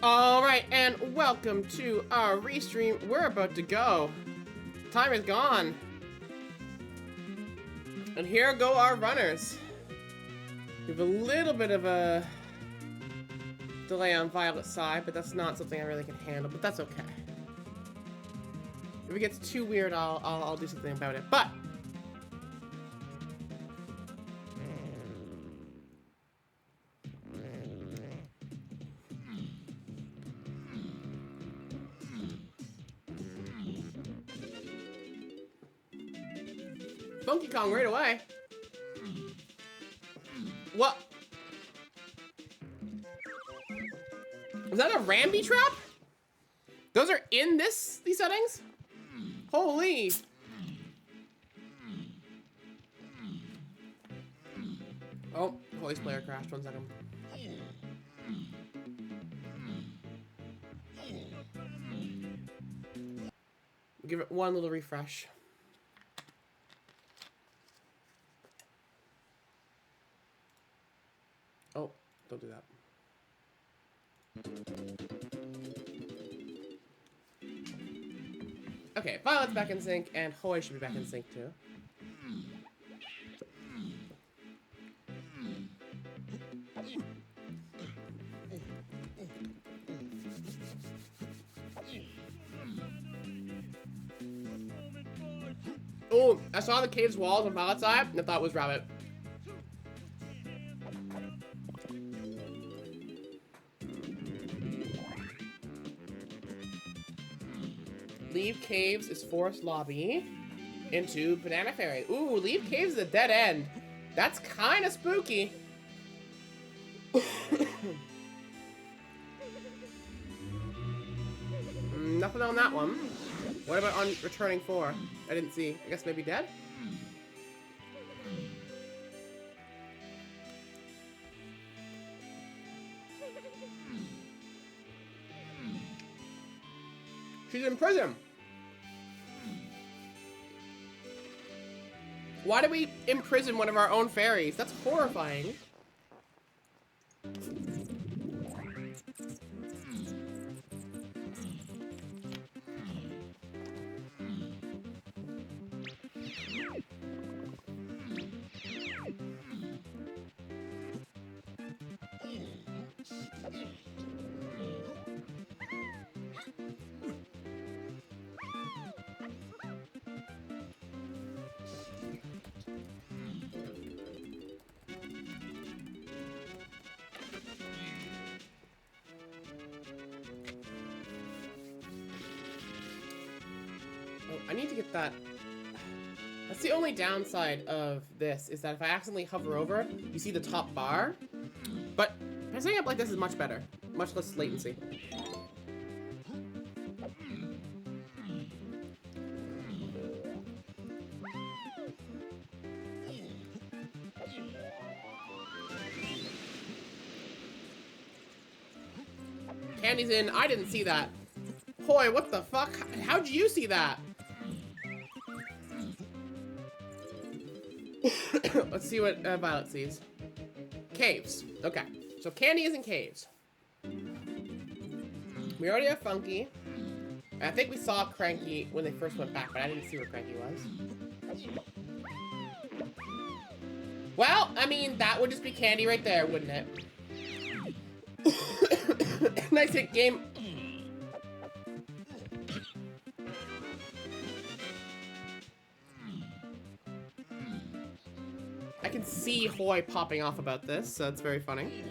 Alright, and welcome to our Restream. We're about to go. Time is gone. And here go our runners. We have a little bit of a delay on Violet's side, but that's not something I really can handle, but that's okay. If it gets too weird, I'll do something about it, but Funky Kong right away. What? Was that a Ramby trap? Those are in these settings? Holy. Oh, voice player crashed. 1 second. Give it one little refresh. Oh, don't do that. Okay, Violet's back in sync, and Hoy should be back in sync too. Oh, I saw the cave's walls on Violet's side, and I thought it was Rabbit. Leave Caves is Forest Lobby into Banana Fairy. Ooh, Leave Caves is a dead end. That's kind of spooky. Nothing on that one. What about on Returning 4? I didn't see. I guess maybe dead? She's in prison. Why do we imprison one of our own fairies? That's horrifying. I need to get that. That's the only downside of this, is that if I accidentally hover over, you see the top bar. But setting up like this is much better. Much less latency. Candy's in. I didn't see that. Hoy, what the fuck? How'd you see that? Let's see what Violet sees. Caves. Okay. So Candy is in caves. We already have Funky. I think we saw Cranky when they first went back, but I didn't see where Cranky was. Well, I mean, that would just be Candy right there, wouldn't it? Nice hit, game. I can see Hoy popping off about this, so it's very funny.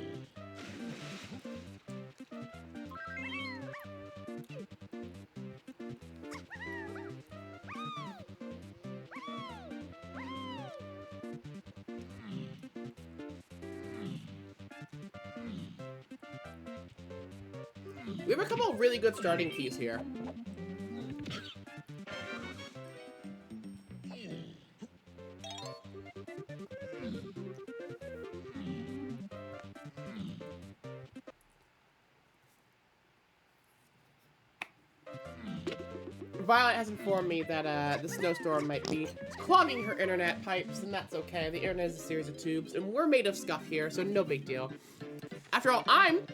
We have a couple of really good starting keys here. Violet has informed me that the snowstorm might be clogging her internet pipes, and that's okay. The internet is a series of tubes, and we're made of scuff here, so no big deal. After all, I'm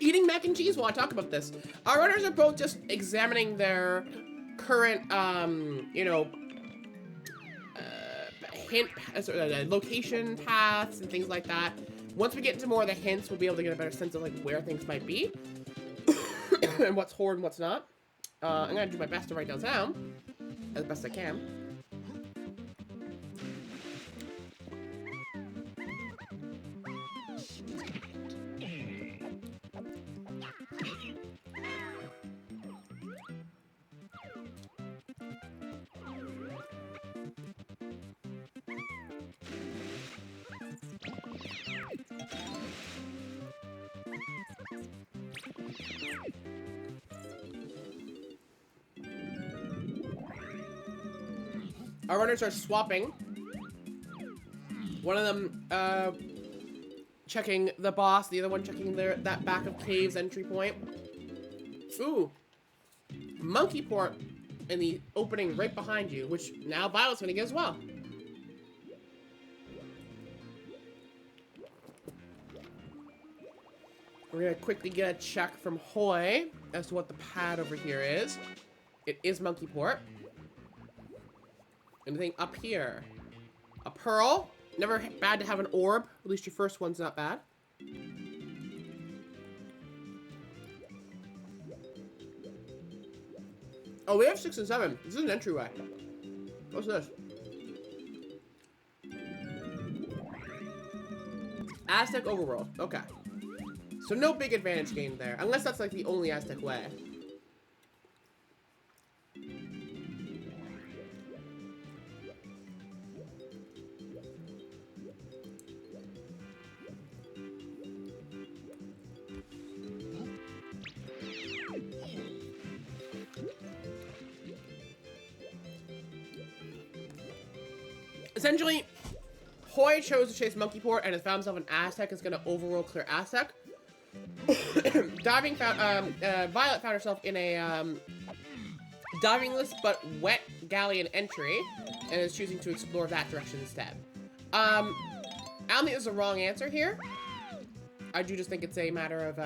eating mac and cheese while I talk about this. Our runners are both just examining their current, you know, location paths and things like that. Once we get into more of the hints, we'll be able to get a better sense of like where things might be and what's hoard and what's not. I'm gonna do my best to write those down as best I can. Our runners are swapping. One of them checking the boss, the other one checking that back of cave's entry point. Ooh, monkey port in the opening right behind you, which now Violet's gonna get as well. We're gonna quickly get a check from Hoy as to what the pad over here is. It is monkey port. Anything up here? A pearl. Never bad to have an orb. At least your first one's not bad. Oh, we have 6 and 7. This is an entryway. What's this? Aztec overworld. Okay. So no big advantage gained there. Unless that's like the only Aztec way. Essentially, Hoy chose to chase Monkey Port and has found himself an Aztec. Is going to overworld clear Aztec. Violet found herself in a divingless but wet galleon entry and is choosing to explore that direction instead. I don't think there's a wrong answer here. I do just think it's a matter of,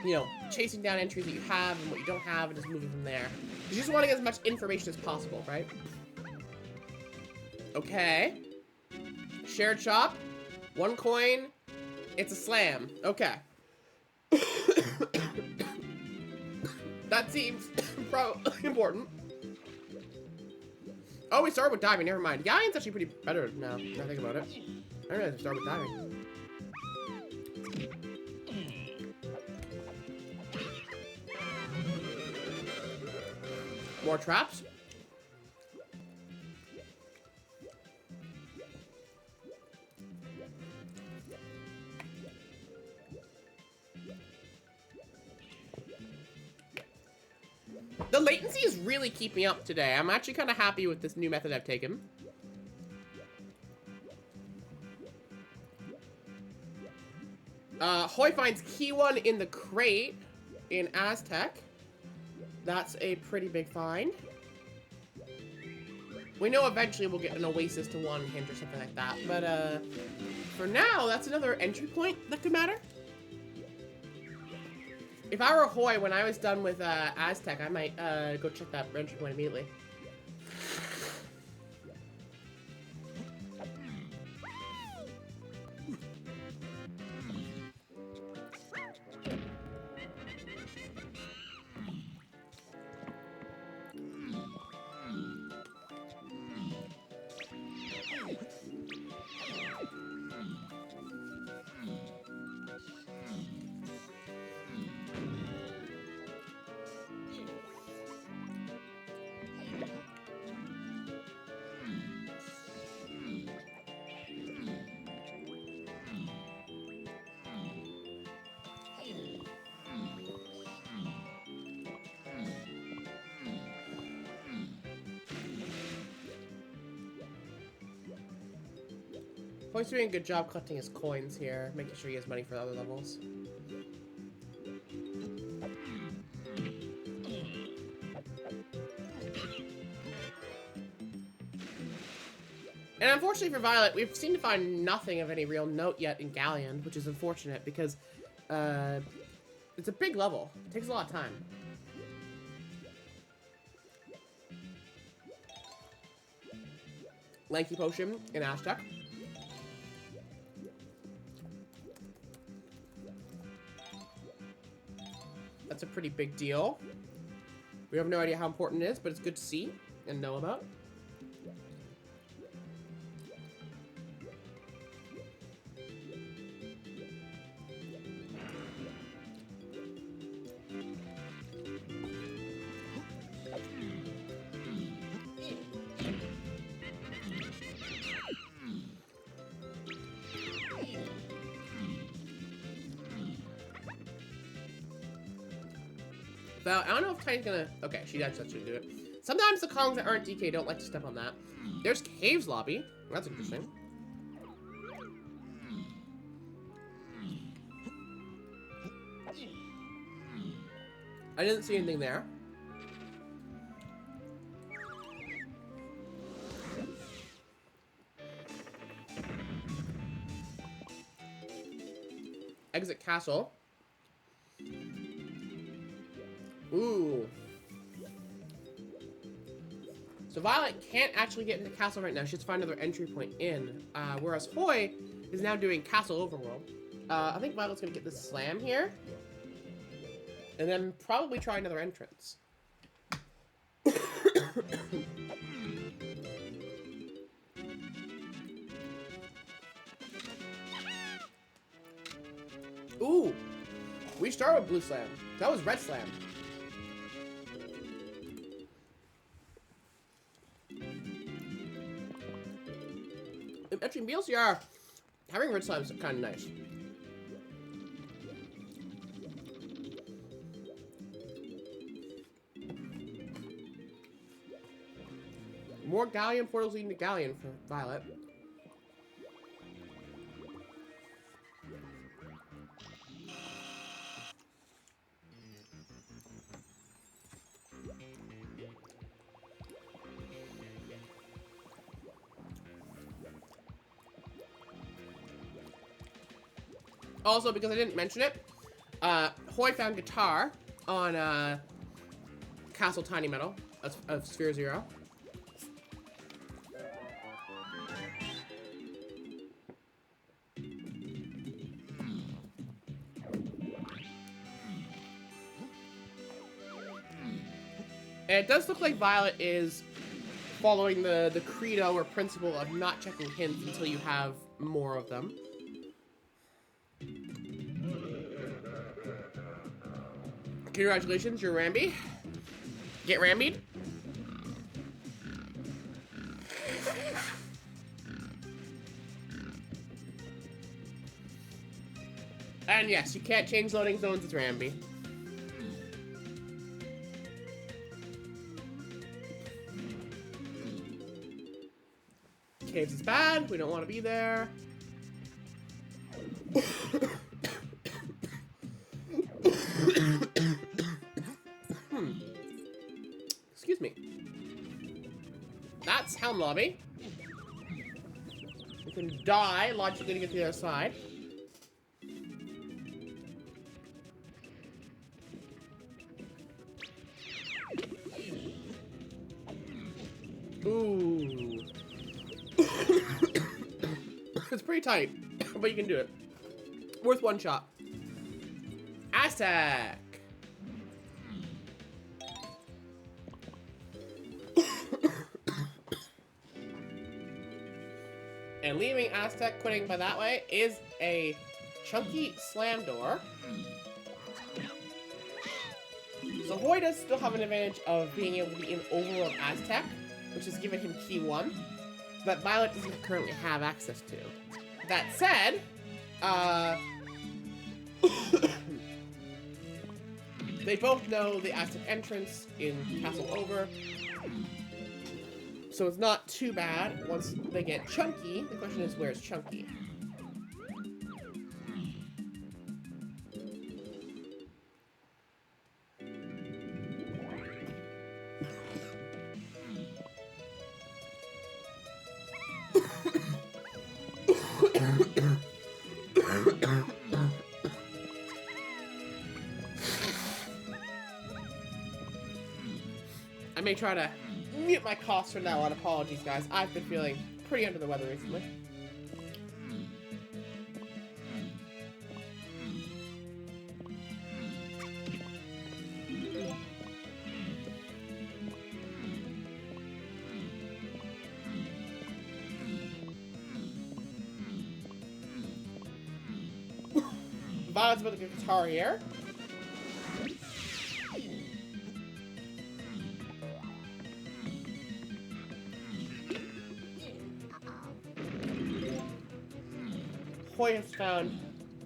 you know, chasing down entries that you have and what you don't have and just moving from there. You just want to get as much information as possible, right? Okay. Shared shop. 1 coin. It's a slam. Okay. That seems important. Oh, we started with diving. Never mind. Galleon's actually pretty better now I think about it. I don't know to start with diving. More traps. The latency is really keeping up today. I'm actually kind of happy with this new method I've taken. Hoy finds key 1 in the crate in Aztec. That's a pretty big find. We know eventually we'll get an oasis to 1 hint or something like that. But for now, that's another entry point that could matter. If I were Hoy, when I was done with Aztec, I might go check that entry point immediately. Hoy's doing a good job collecting his coins here, making sure he has money for the other levels. And unfortunately for Violet, we've seemed to find nothing of any real note yet in Galleon, which is unfortunate because It's a big level. It takes a lot of time. Lanky Potion in Aztec. That's a pretty big deal. We have no idea how important it is, but it's good to see and know about. Val, I don't know if Tiny's gonna... Okay, she actually do it. Sometimes the Kongs that aren't DK don't like to step on that. There's Cave's lobby. That's interesting. I didn't see anything there. Exit castle. Ooh. So Violet can't actually get into castle right now. She has to find another entry point in. Whereas Hoy is now doing castle overworld. I think Violet's gonna get this slam here. And then probably try another entrance. Ooh. We started with blue slam. That was red slam. Actually, BLZR, having red slime is kind of nice. More galleon portals leading to galleon for Violet. Also, because I didn't mention it, Hoy found guitar on Castle Tiny Metal of Sphere Zero. And it does look like Violet is following the credo or principle of not checking hints until you have more of them. Congratulations, you're Ramby. Get Rambied. And yes, you can't change loading zones with Ramby. Caves is bad. We don't want to be there. Excuse me. That's Helm Lobby. You can die logically to get to the other side. Ooh. It's pretty tight, but you can do it. Worth one shot. Aztec. And leaving Aztec, quitting by that way, is a chunky slam door. So Hoy does still have an advantage of being able to be in overworld Aztec, which has given him key 1, that Violet doesn't currently have access to. That said, they both know the Aztec entrance in Castle Over, so it's not too bad once they get Chunky. The question is, where's Chunky? I may try to mute my coughs from now on. Apologies, guys. I've been feeling pretty under the weather recently. Violet's about to get a guitar here. Hoy has found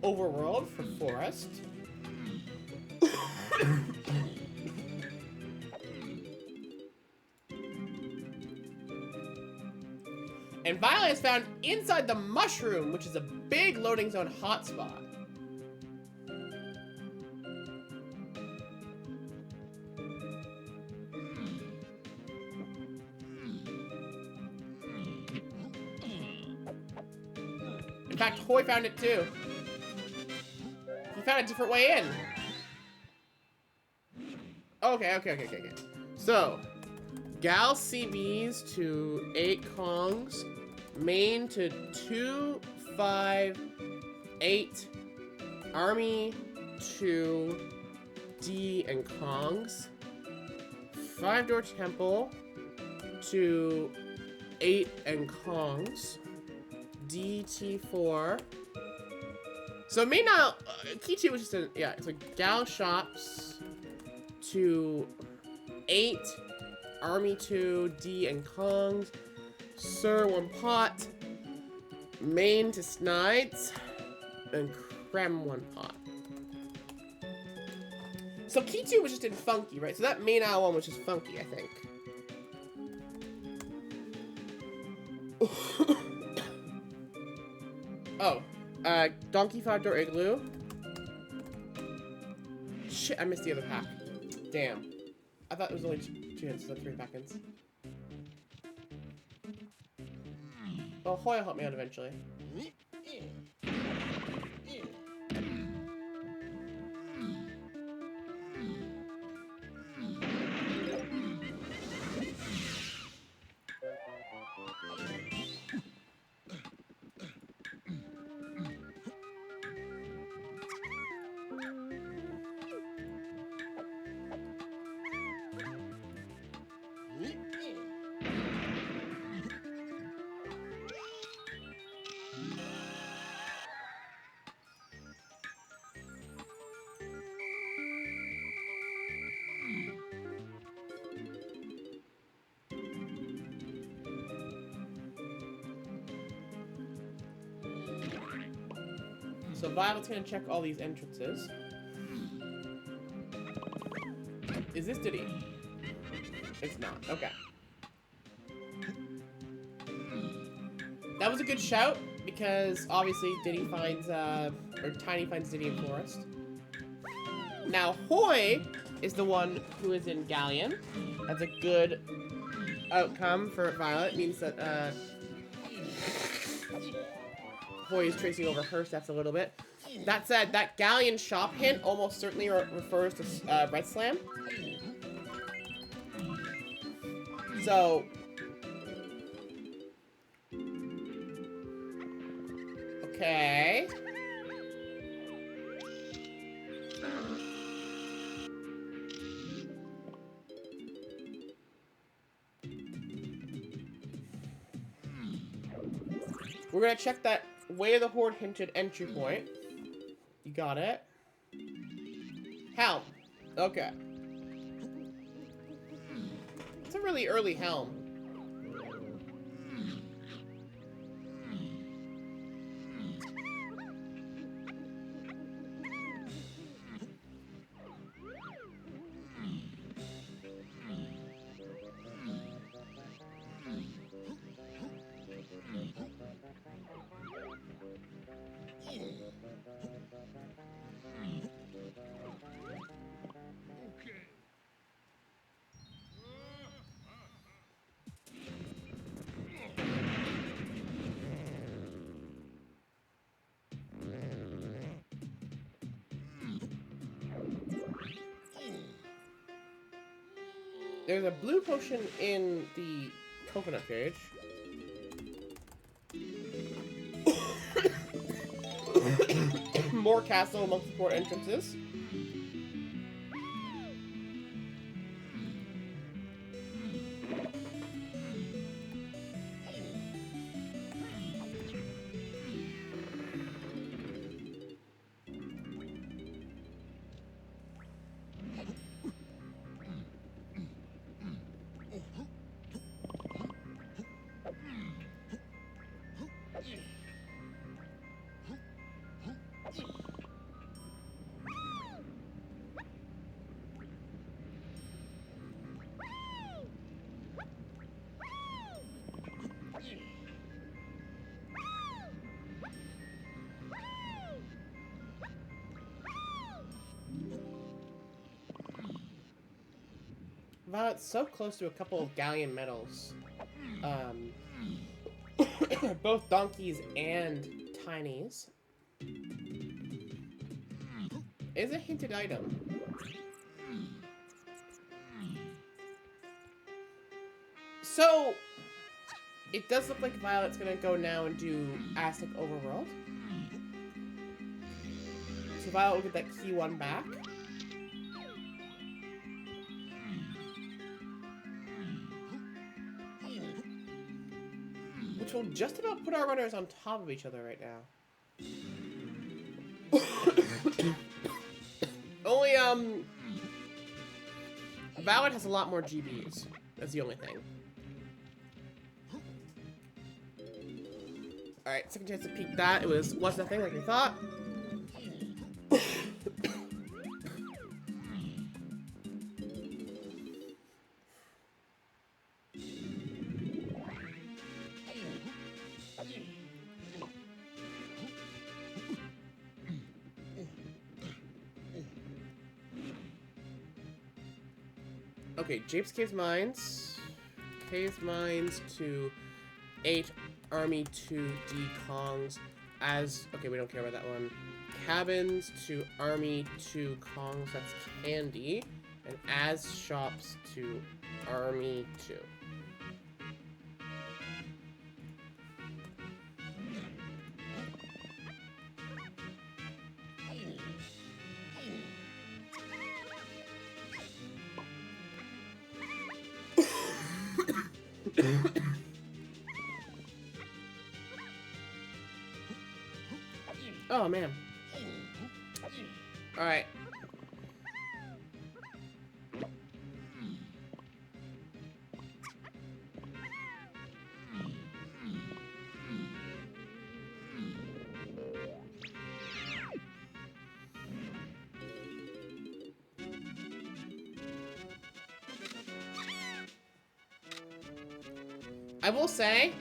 Overworld for Forest. And Violet has found Inside the Mushroom, which is a big loading zone hotspot. In fact, Hoy found it too. He found a different way in. Okay. So, Gal CBs to 8 Kongs, main to 2, 5, 8, Army to D and Kongs, 5-door Temple to 8 and Kongs, DT4. So main now, key 2 was just a, yeah, it's like Gal Shops to 8, Army 2, D and Kongs, Sir 1 Pot, main to Snides, and Creme 1 Pot. So key 2 was just in Funky, right? So that main owl one was just Funky, I think. Oh, Donkey 5-door Igloo. Shit, I missed the other pack. Damn. I thought it was only 2 hits, so 3 pack-ins. Well, Hoy will help me out eventually. So Violet's gonna check all these entrances. Is this Diddy? It's not. Okay. That was a good shout, because obviously Diddy finds, or Tiny finds Diddy in Forest. Now Hoy is the one who is in Galleon. That's a good outcome for Violet. It means that, Hoy is tracing over her steps a little bit. That said, that Galleon shop hint almost certainly refers to Red Slam. So, okay. We're gonna check that Way of the Horde hinted entry point. You got it. Helm. Okay. It's a really early helm. There's a blue potion in the coconut cage. More castle amongst the 4 entrances. Violet's so close to a couple of galleon medals. Both donkeys and tinies. Is a hinted item. So, it does look like Violet's gonna go now and do Aztec Overworld. So Violet will get that key 1 back. Which will just about put our runners on top of each other right now. Only, Violet has a lot more GBs. That's the only thing. Alright, second chance to peek that. It was nothing like we thought. Okay, Japes Caves Mines. Caves Mines to 8 Army 2 D Kongs as... Okay, we don't care about that one. Cabins to Army 2 Kongs, that's Candy. And as shops to Army 2. Oh, man. Alright. I will say,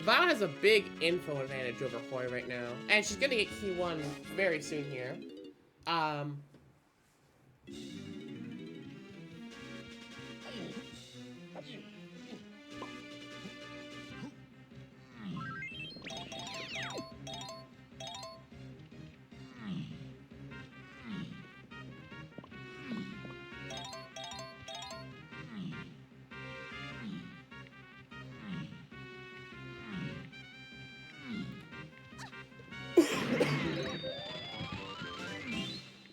Violet has a big info advantage over Hoi right now. And she's gonna get key 1 very soon here.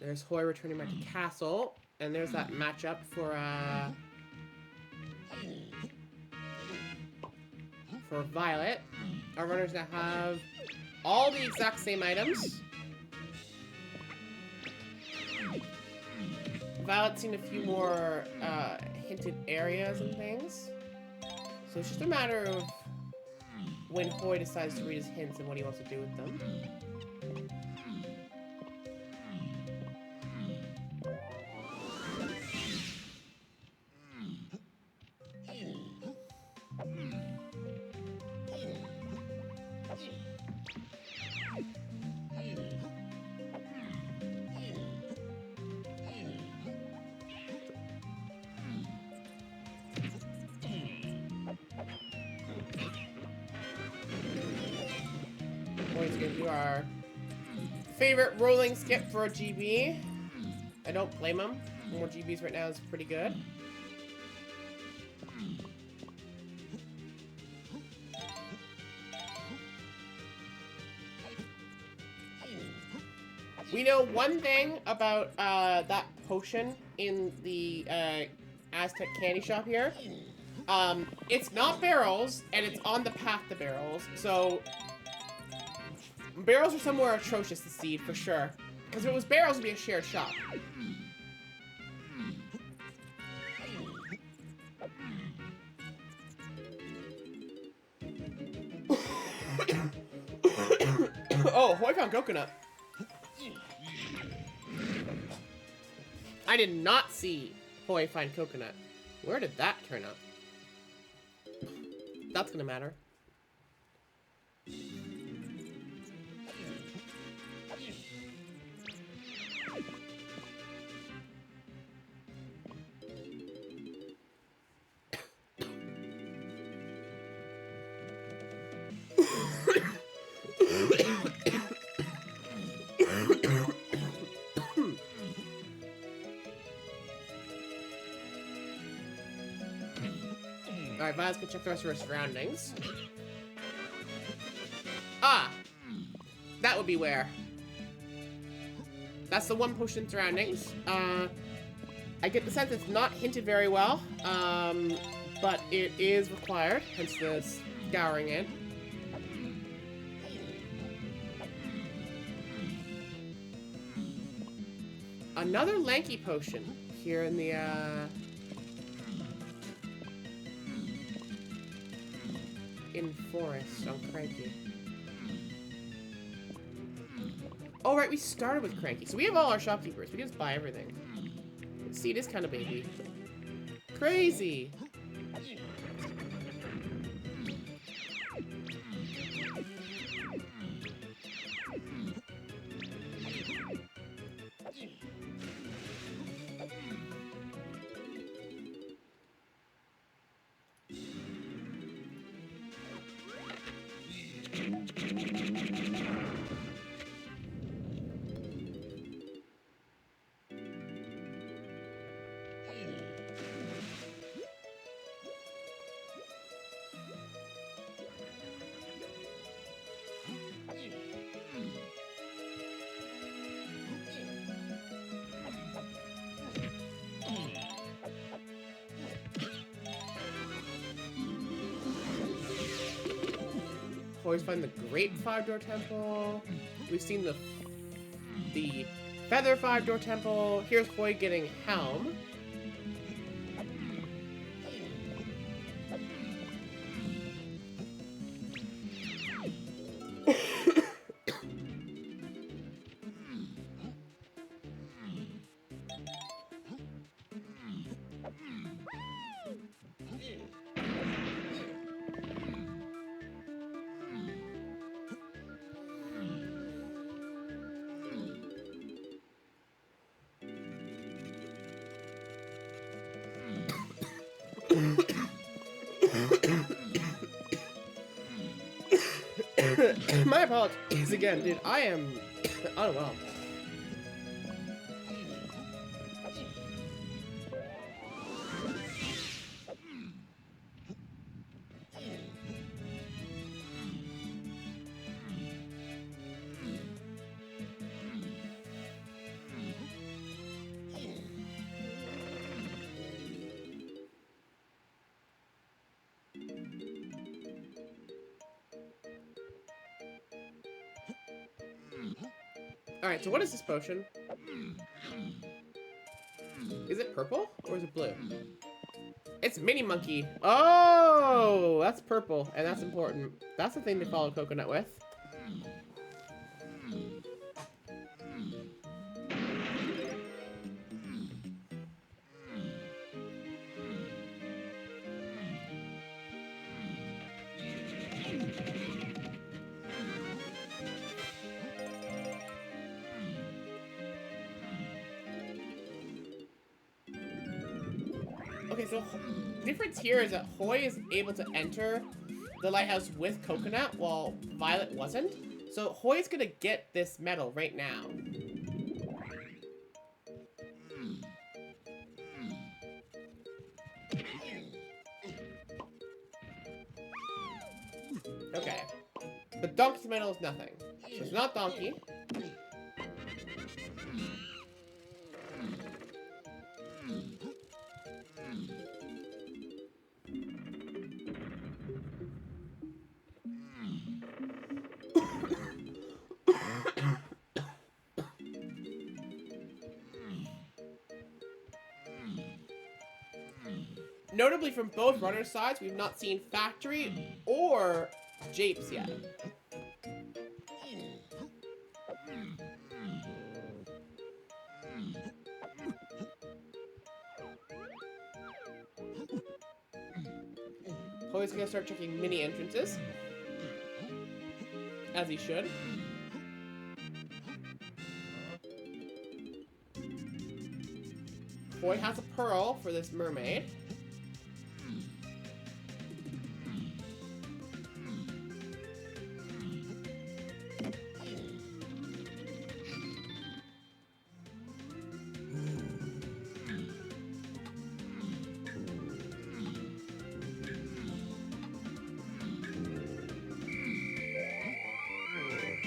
There's Hoi returning back to Castle, and there's that matchup for Violet. Our runners now have all the exact same items. Violet's seen a few more hinted areas and things. So it's just a matter of when Hoi decides to read his hints and what he wants to do with them. We're gonna do our favorite rolling skip for a GB. I don't blame him. More GBs right now is pretty good. We know one thing about that potion in the Aztec candy shop here. It's not barrels, and it's on the path to barrels, so barrels are somewhere atrocious to seed for sure. Because if it was barrels, it'd be a shared shop. Oh, I found coconut. I did not see Hoy find coconut. Where did that turn up? That's gonna matter. Alright, Violet's gonna check the rest of her surroundings. Ah! That would be where. That's the one potion surroundings. I get the sense it's not hinted very well, but it is required, hence the scouring in. Another lanky potion here in the, in forest on Cranky. Oh, right, we started with Cranky. So we have all our shopkeepers. We can just buy everything. See, this kind of baby. Crazy! Always find the Great Five-Door Temple. We've seen the Feather Five-Door Temple. Here's Hoy getting Helm. My apologies again, dude. I am unwell. Alright, so what is this potion? Is it purple or is it blue? It's Mini Monkey. Oh, that's purple, and that's important. That's the thing to follow coconut with. Okay, so the difference here is that Hoy is able to enter the lighthouse with coconut while Violet wasn't. So Hoy's gonna get this medal right now. Okay. But Donkey's medal is nothing. So it's not Donkey. notably from both runner sides, we've not seen Factory or Japes yet. Chloe's gonna start checking mini entrances. As he should. Boy has a pearl for this mermaid.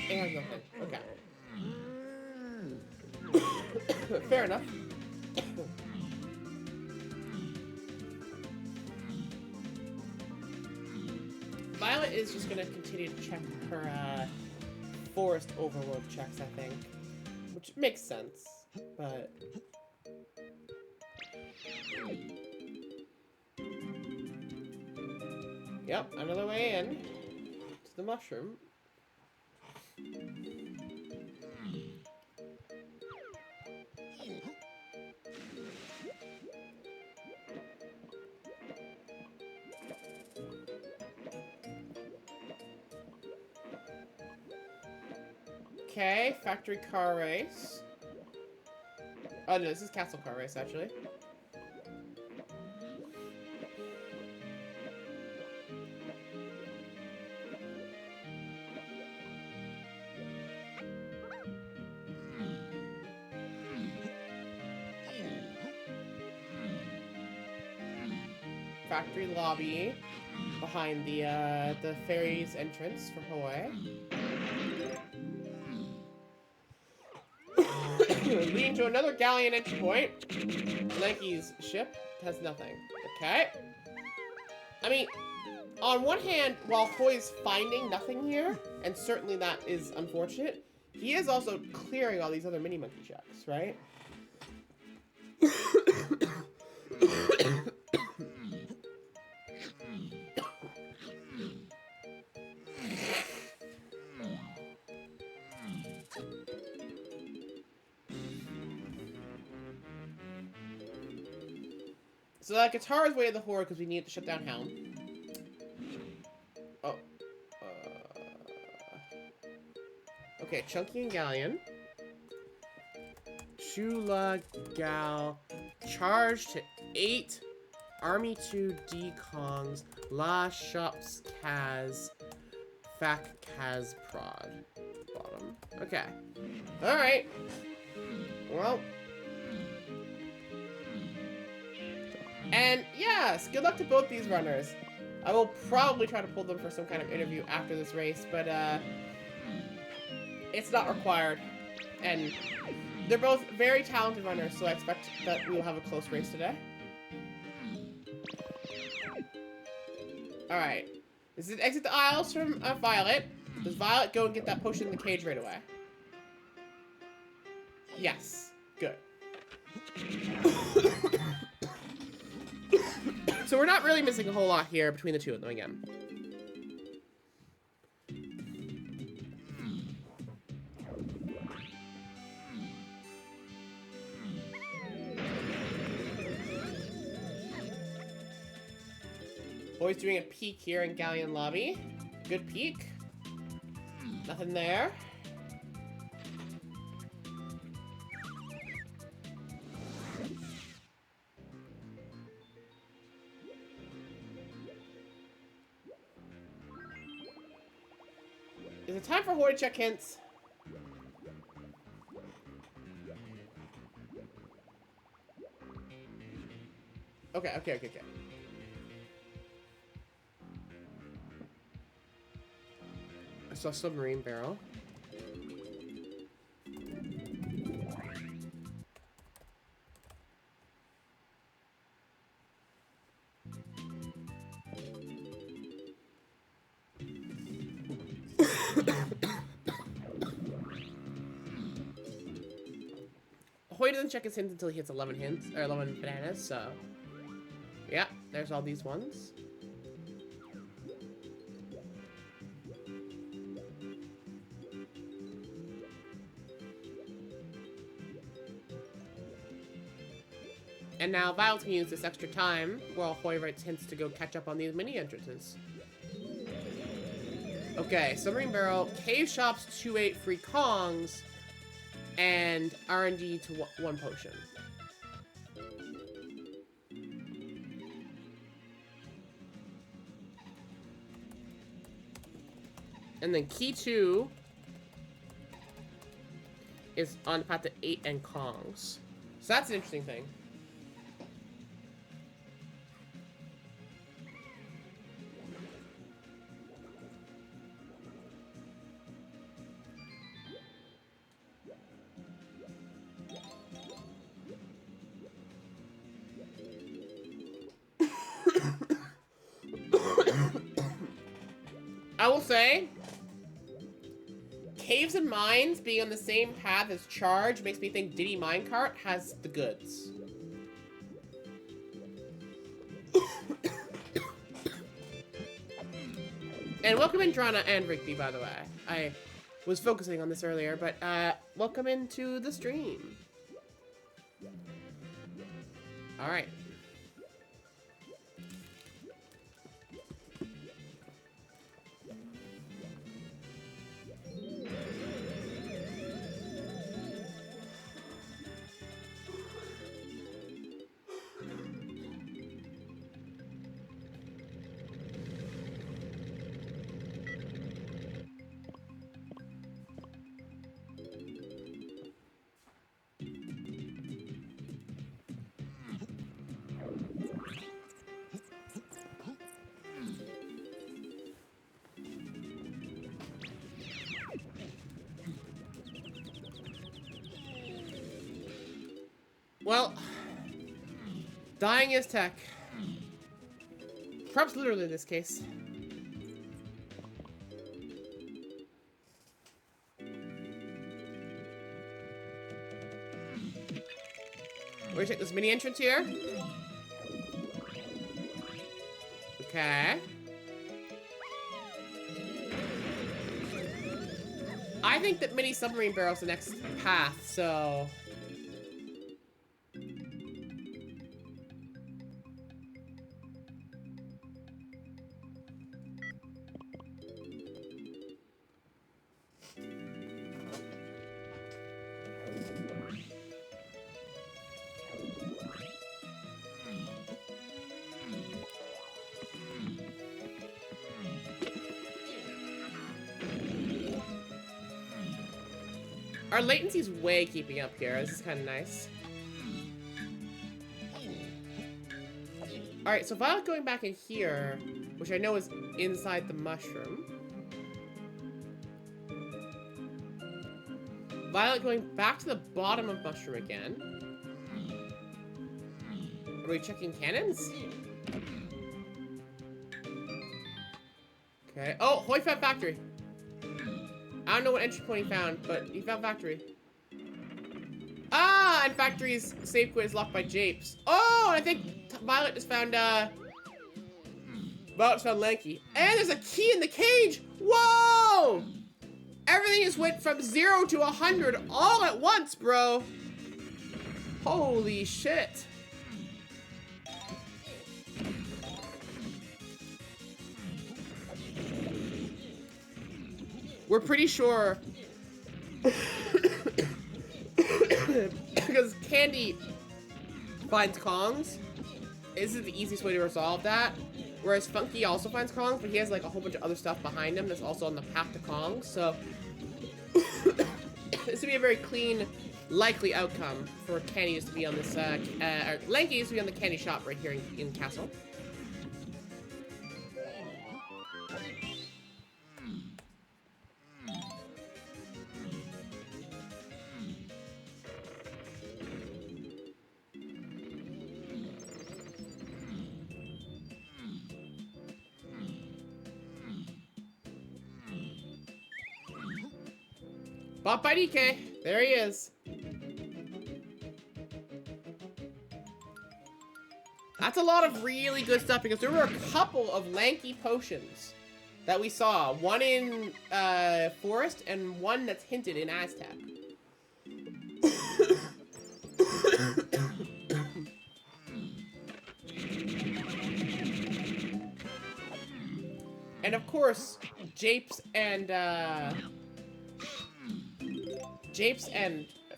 It has nothing. Okay. Fair enough. Violet is just gonna continue to check her forest overworld checks, I think. Which makes sense, but... Yep, another way in to the mushroom. Okay, factory car race. Oh no, this is castle car race actually. Factory lobby behind the ferry's entrance for Hawaii. Leading to another galleon entry point. Lanky's ship has nothing. Okay. I mean, on one hand, while Hoy's finding nothing here, and certainly that is unfortunate, he is also clearing all these other mini monkey checks, right? So that guitar is way of the horde because we need to shut down Helm. Oh. Okay, Chunky and Galleon. Chula Gal. Charge to 8. Army 2 Dekongs. La Shops Kaz. Fac Kaz Prod. Bottom. Okay. Alright. Well. And yes, good luck to both these runners. I will probably try to pull them for some kind of interview after this race, but it's not required. And they're both very talented runners, so I expect that we will have a close race today. Alright. This is exit the aisles from Violet. Does Violet go and get that potion in the cage right away? Yes. Good. So we're not really missing a whole lot here between the two of them again. Boy's doing a peek here in Galleon Lobby. Good peek. Nothing there. Is it time for Horde check hints? Okay. I saw submarine barrel. Hoy doesn't check his hints until he hits 11 hints, or 11 bananas, so... Yeah, There's all these ones. And now Violet can use this extra time while Hoy writes hints to go catch up on these mini entrances. Okay, Submarine Barrel, Cave Shops, 2-8 free Kongs, and R&D to 1 potion. And then Key 2 is on the path to 8 and Kongs. So that's an interesting thing. I will say, Caves and Mines being on the same path as Charge makes me think Diddy Minecart has the goods. And welcome in Drana and Rigby, by the way. I was focusing on this earlier, but welcome into the stream. Alright. Well, dying is tech. Perhaps literally in this case. We're gonna take this mini entrance here. Okay. I think that mini submarine barrel's the next path, so... Our latency's way keeping up here. This is kind of nice. Alright, so Violet going back in here, which I know is inside the mushroom. Violet going back to the bottom of mushroom again. Are we checking cannons? Okay. Oh, Hoy found factory. I don't know what entry point he found, but he found factory. Ah, and factory's save quit is locked by Japes. Oh, and I think Violet just found, Violet just found Lanky. And there's a key in the cage! Whoa! Everything just went from 0 to 100 all at once, bro. Holy shit. We're pretty sure because Candy finds Kongs. This is the easiest way to resolve that. Whereas Funky also finds Kongs, but he has like a whole bunch of other stuff behind him that's also on the path to Kongs. So this would be a very clean, likely outcome for Candy to be on this, or Lanky to be on the candy shop right here in Castle. Bought by DK. There he is. That's a lot of really good stuff because there were a couple of lanky potions that we saw. One in Forest and one that's hinted in Aztec. And of course, Japes and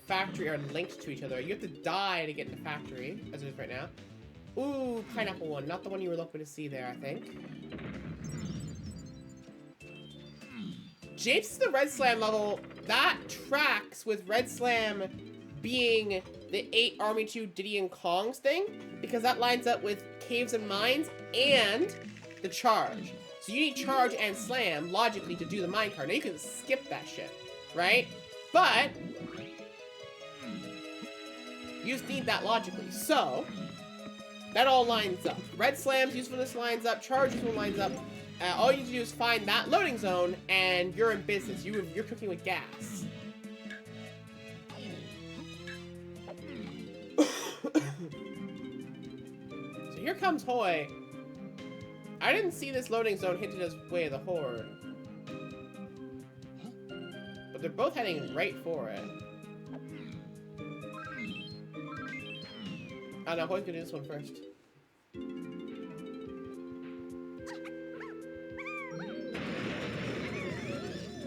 Factory are linked to each other. You have to die to get into Factory, as it is right now. Ooh, pineapple one. Not the one you were looking to see there, I think. Japes is the Red Slam level. That tracks with Red Slam being the 8 Army 2 Diddy and Kong's thing, because that lines up with Caves and Mines and the Charge. So you need Charge and Slam, logically, to do the minecart. Now you can skip that shit, right? But you just need that logically. So that all lines up. Red Slam's usefulness lines up, Charge usefulness lines up. All you need to do is find that loading zone, and you're in business. You're cooking with gas. So here comes Hoy. I didn't see this loading zone hinted as way of the Horde. But they're both heading right for it. Oh no, Hoy's gonna do this one first.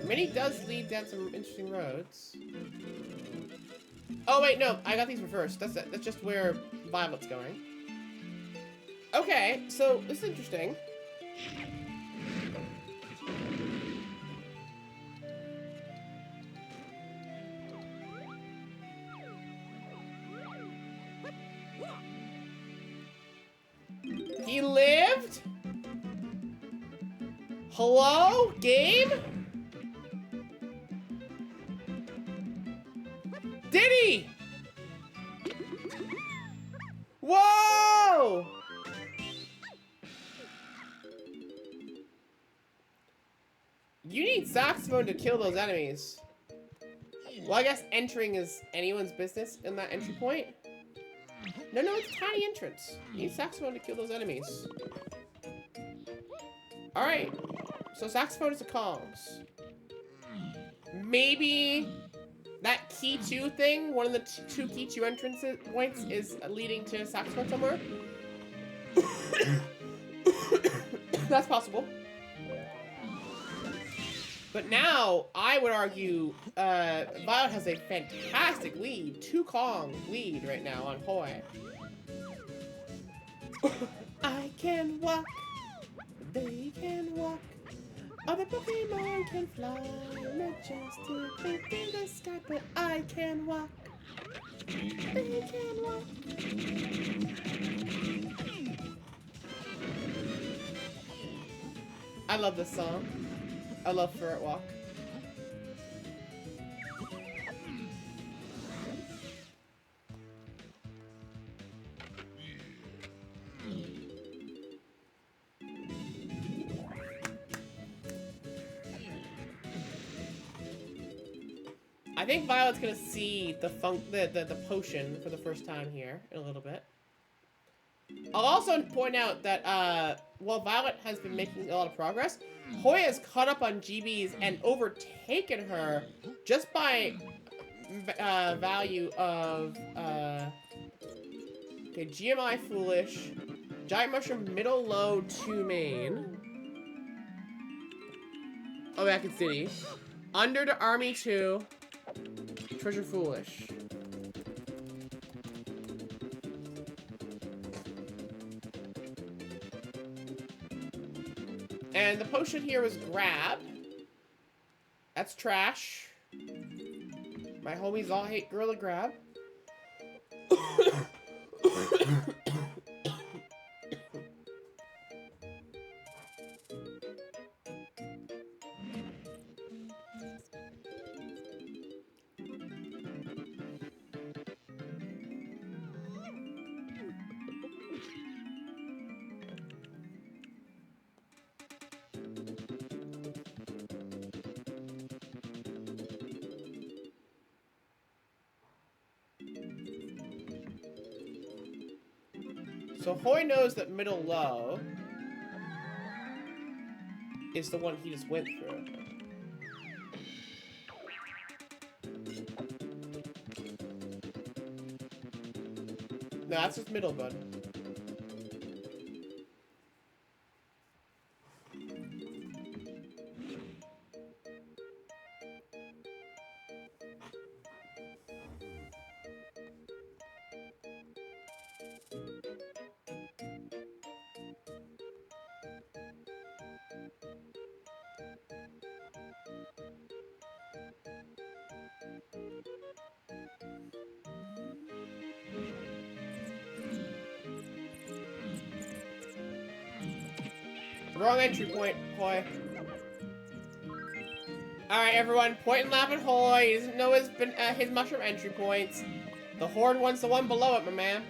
Mini does lead down some interesting roads. Oh wait, no, I got these reversed. That's just where Violet's going. Okay, so this is interesting. He lived? Hello? Game? Did he? Whoa! You need saxophone to kill those enemies. Well, I guess entering is anyone's business in that entry point. No, it's a tiny entrance. You need saxophone to kill those enemies. Alright. So saxophone is the Kongs. Maybe that key 2 thing, one of the 2 key 2 entrance points is leading to saxophone somewhere. That's possible. But now, I would argue, Violet has a fantastic lead. 2 Kong lead right now on Hoy. I can walk. They can walk. Other Pokemon can fly. Majestic in the sky, but I can walk. They can walk. I love this song. I love Ferret Walk. I think Violet's gonna see the potion for the first time here in a little bit. I'll also point out that while Violet has been making a lot of progress, Hoy has caught up on GBs and overtaken her just by value of okay, GMI Foolish, Giant Mushroom middle low 2 main. Oh, back in City. Under to Army 2. Treasure Foolish. And the potion here was grab. That's trash. My homies all hate Gorilla Grab. So Hoy knows that middle low is the one he just went through. No, that's just middle, bud. Wrong entry point, Hoy. Alright, everyone, point and laugh at Hoy. He doesn't know his mushroom entry points. The horde one's the one below it, my man.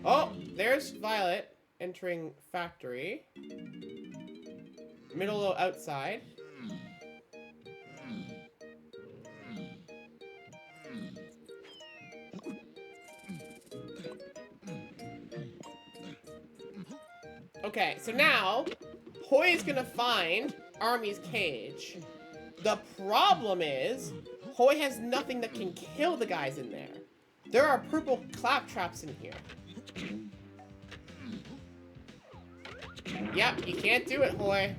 Oh, there's Violet entering factory. Middle low outside. Okay, so now Hoy is gonna find Army's cage. The problem is Hoy has nothing that can kill the guys in there. There are purple claptraps in here. Yep, you can't do it, Hoy.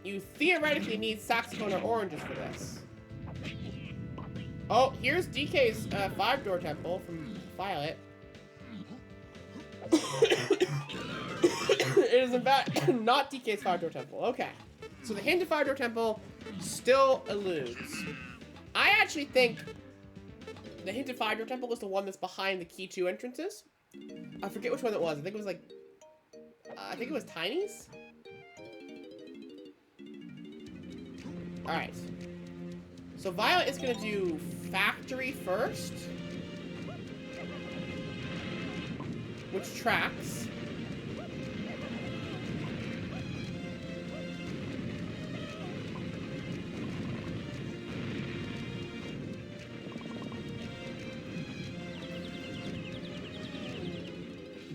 You theoretically need saxophone or oranges for this. Oh, here's DK's 5-door temple from Violet. It is in fact not DK's 5-door temple. Okay. So the hinted 5-door temple still eludes. I actually think the hinted 5-door temple is the one that's behind the key 2 entrances. I forget which one it was. I think it was like... I think it was Tiny's? Alright. So Violet is going to do factory first. Which tracks.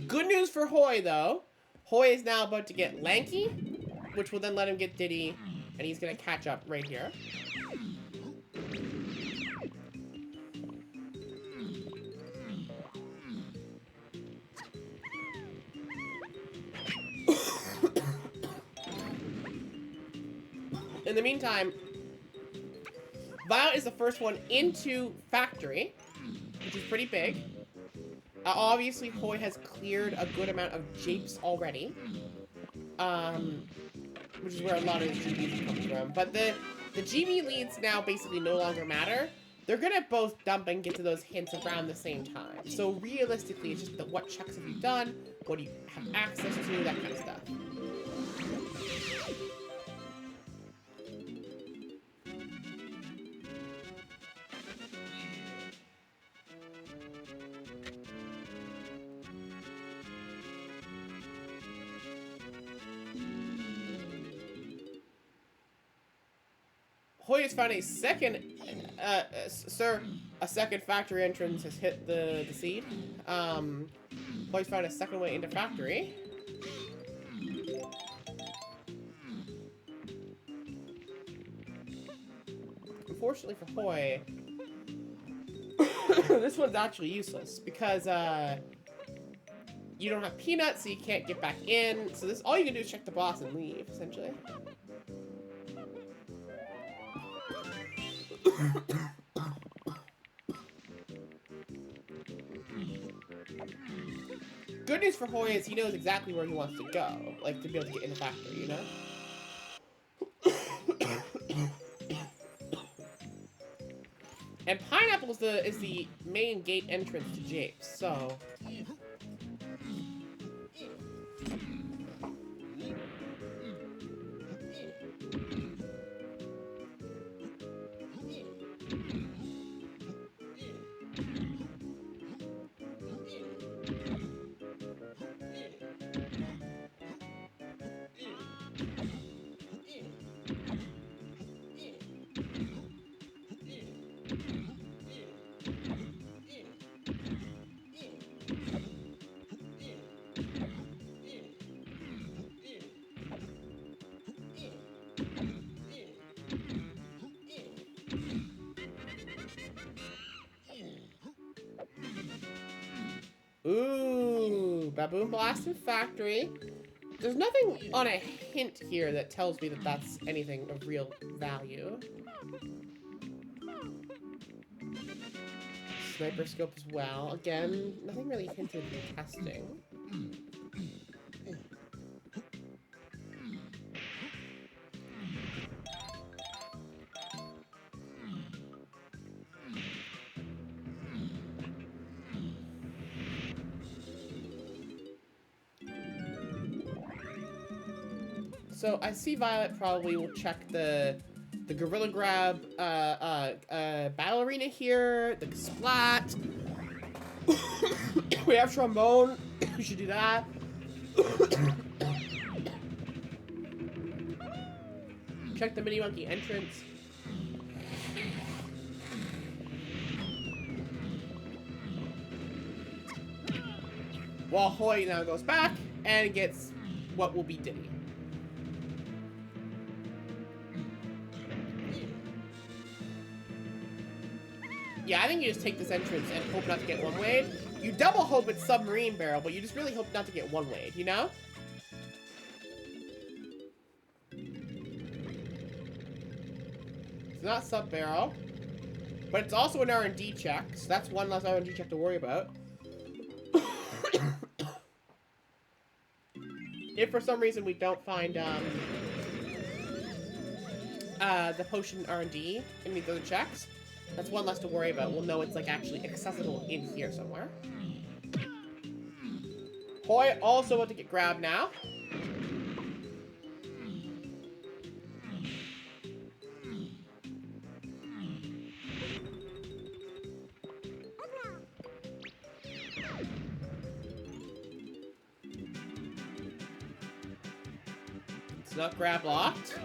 Good news for Hoy, though. Hoy is now about to get Lanky, which will then let him get Diddy, and he's going to catch up right here. In the meantime, Violet is the first one into factory, which is pretty big. Obviously, Hoy has cleared a good amount of japes already, which is where a lot of his GBs come from. But the GB leads now basically no longer matter. They're gonna both dump and get to those hints around the same time. So realistically, it's just the what checks have you done, what do you have access to, that kind of stuff. Hoy has found a second, a second factory entrance has hit the seed. Hoy's found a second way into factory. Unfortunately for Hoy, this one's actually useless because you don't have peanuts, so you can't get back in. So this all you can do is check the boss and leave, essentially. Good news for Hoy is he knows exactly where he wants to go, like to be able to get in the factory, you know? And Pineapple is the main gate entrance to Japes, so... Ooh, Baboon Blasting Factory. There's nothing on a hint here that tells me that that's anything of real value. Sniper scope as well. Again, nothing really hinted in testing. So I see Violet probably will check the Gorilla Grab Battle Arena here, the Splat. We have Trombone. We should do that. Check the Mini Monkey entrance. While Hoy now goes back and gets what will be Diddy. Yeah, I think you just take this entrance and hope not to get one-wayed. You double hope it's Submarine Barrel, but you just really hope not to get one-wayed, you know? It's not Sub-Barrel, but it's also an R&D check, so that's one less R&D check to worry about. If for some reason we don't find the potion R&D in these other checks, that's one less to worry about. We'll know it's like actually accessible in here somewhere. Hoy also about to get grabbed now. It's not grab locked.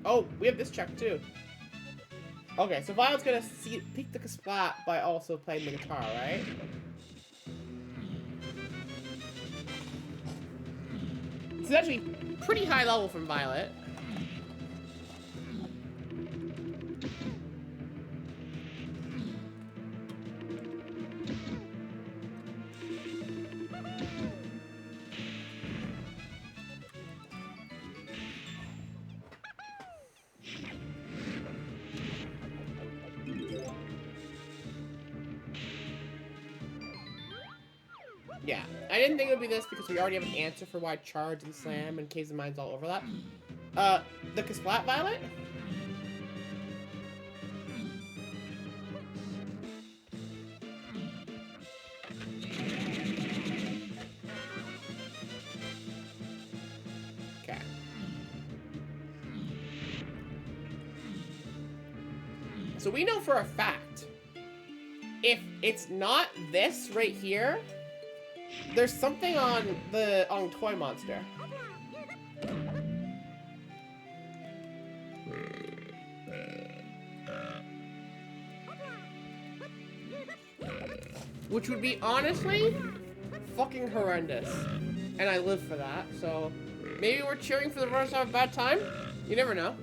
Oh, we have this check too. Okay, so Violet's gonna peek the splat by also playing the guitar, right? This is actually pretty high level from Violet. Yeah, I didn't think it would be this because we already have an answer for why Charge and Slam and Caves of Mines all overlap. The Kasplat Violet? Okay. So we know for a fact, if it's not this right here, there's something on Toy Monster. Which would be honestly fucking horrendous. And I live for that, so maybe we're cheering for the runners to have a bad time? You never know.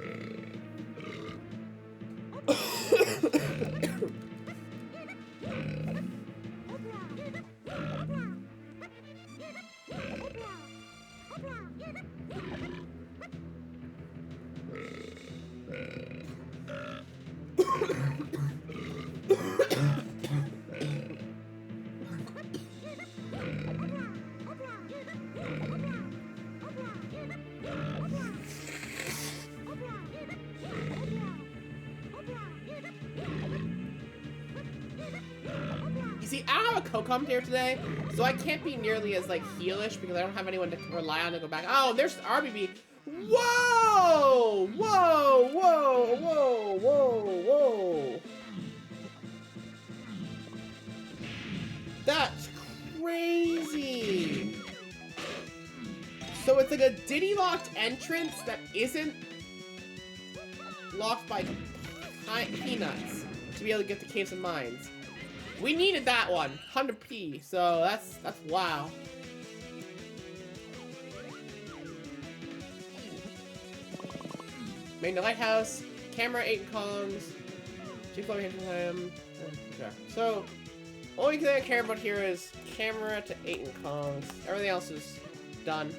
You see, I don't have a co-commentator today, so I can't be nearly as, like, heelish because I don't have anyone to rely on to go back. Oh, there's RBB. Whoa! Whoa! Whoa! Whoa! Whoa! Whoa! That's crazy! So it's like a Diddy-locked entrance that isn't locked by peanuts to be able to get to Caves and Mines. We needed that one, 100p, so that's wow. Main the lighthouse, camera 8 columns, G-flow time. Okay. So, only thing I care about here is camera to 8 in columns. Everything else is done.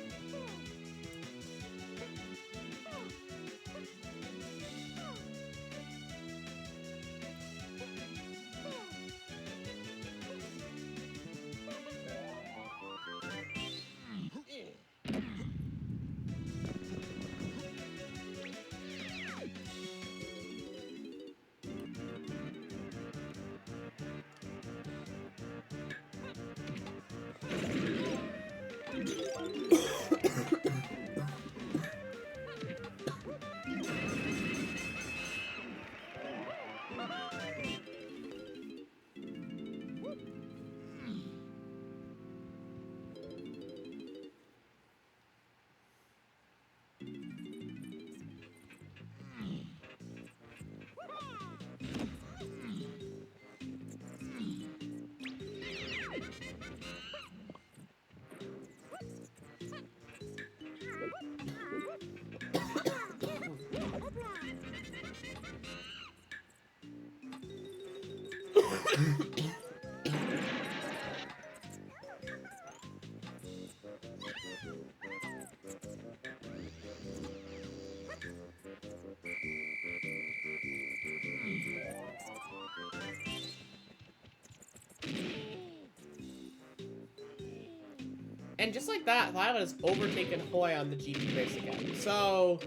And just like that, Violet has overtaken Hoy on the GP race again. So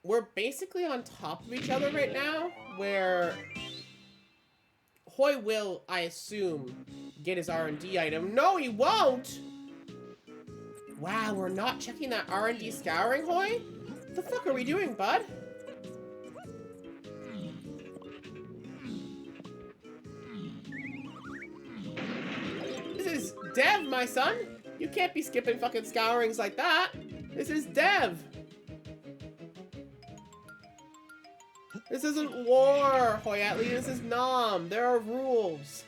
we're basically on top of each other right now, where Hoy will, I assume, get his R&D item. No, he won't! Wow, we're not checking that R&D scouring, Hoy? What the fuck are we doing, bud? This is Dev, my son! You can't be skipping fucking scourings like that! This is Dev! This isn't war, Hoyatli, this is Nom. There are rules.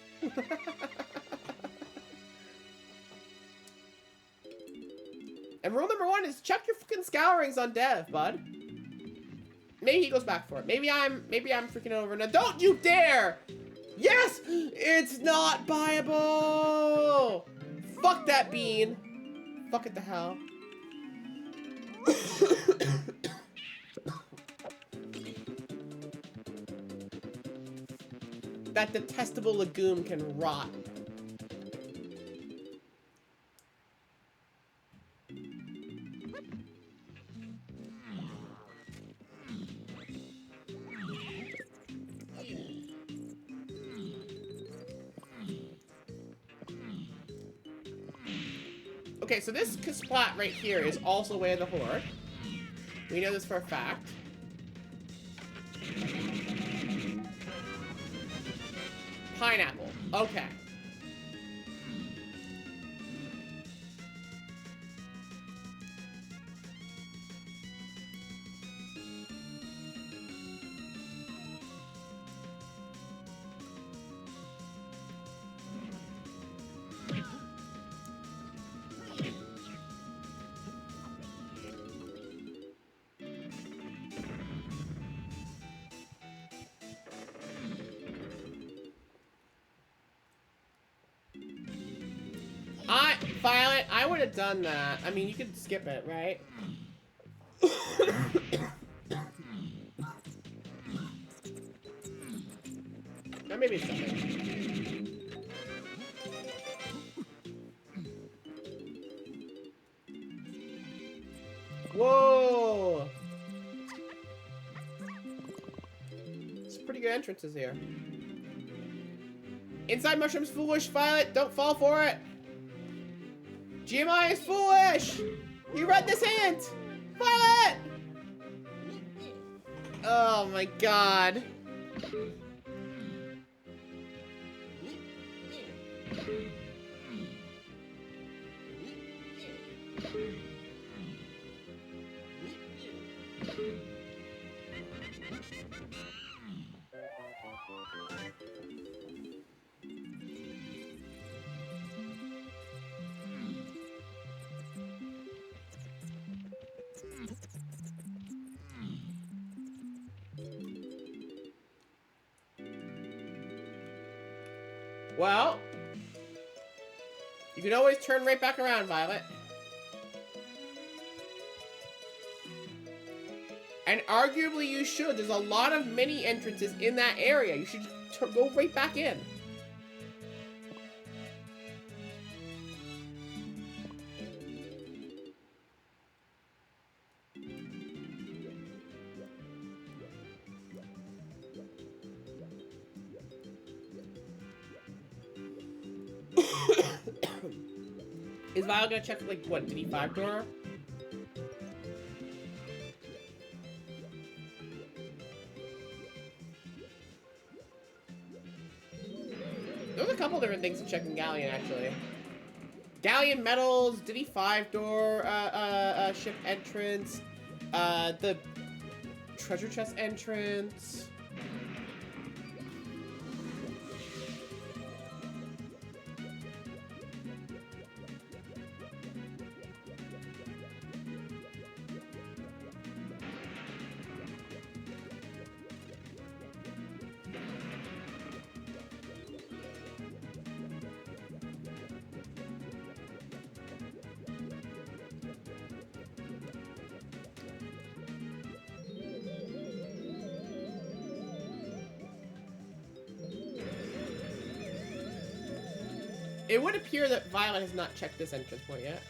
And rule number 1 is check your fucking scourings on Dev, bud. Maybe he goes back for it. Maybe I'm freaking over now. Don't you dare! Yes! It's not buyable! Fuck that bean. Fuck it the hell. That detestable legume can rot. Okay, so this spot right here is also Way of the Horde. We know this for a fact. Pineapple. Okay. Violet, I would have done that. I mean, you could skip it, right? Or maybe it's something. Whoa! pretty good entrances here. Inside Mushroom's foolish, Violet. Don't fall for it. GMI is foolish. You read this hint. Violet. Oh my god. Well, you can always turn right back around, Violet. And arguably you should. There's a lot of mini entrances in that area. You should go right back in. Is Violet gonna check, like, what, DD5 door? There's a couple different things to check in Galleon, actually. Galleon medals, DD5 door, ship entrance, the treasure chest entrance. It would appear that Violet has not checked this entrance point yet.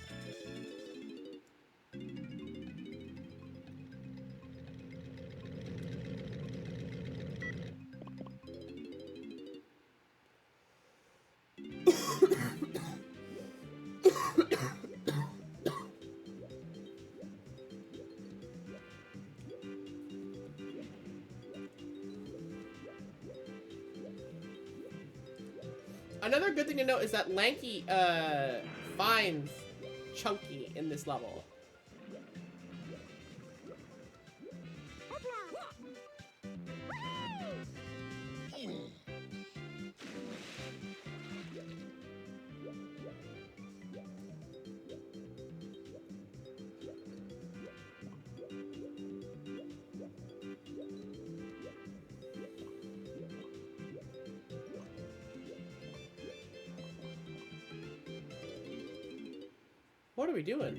Another good thing to note is that Lanky finds Chunky in this level. What are we doing?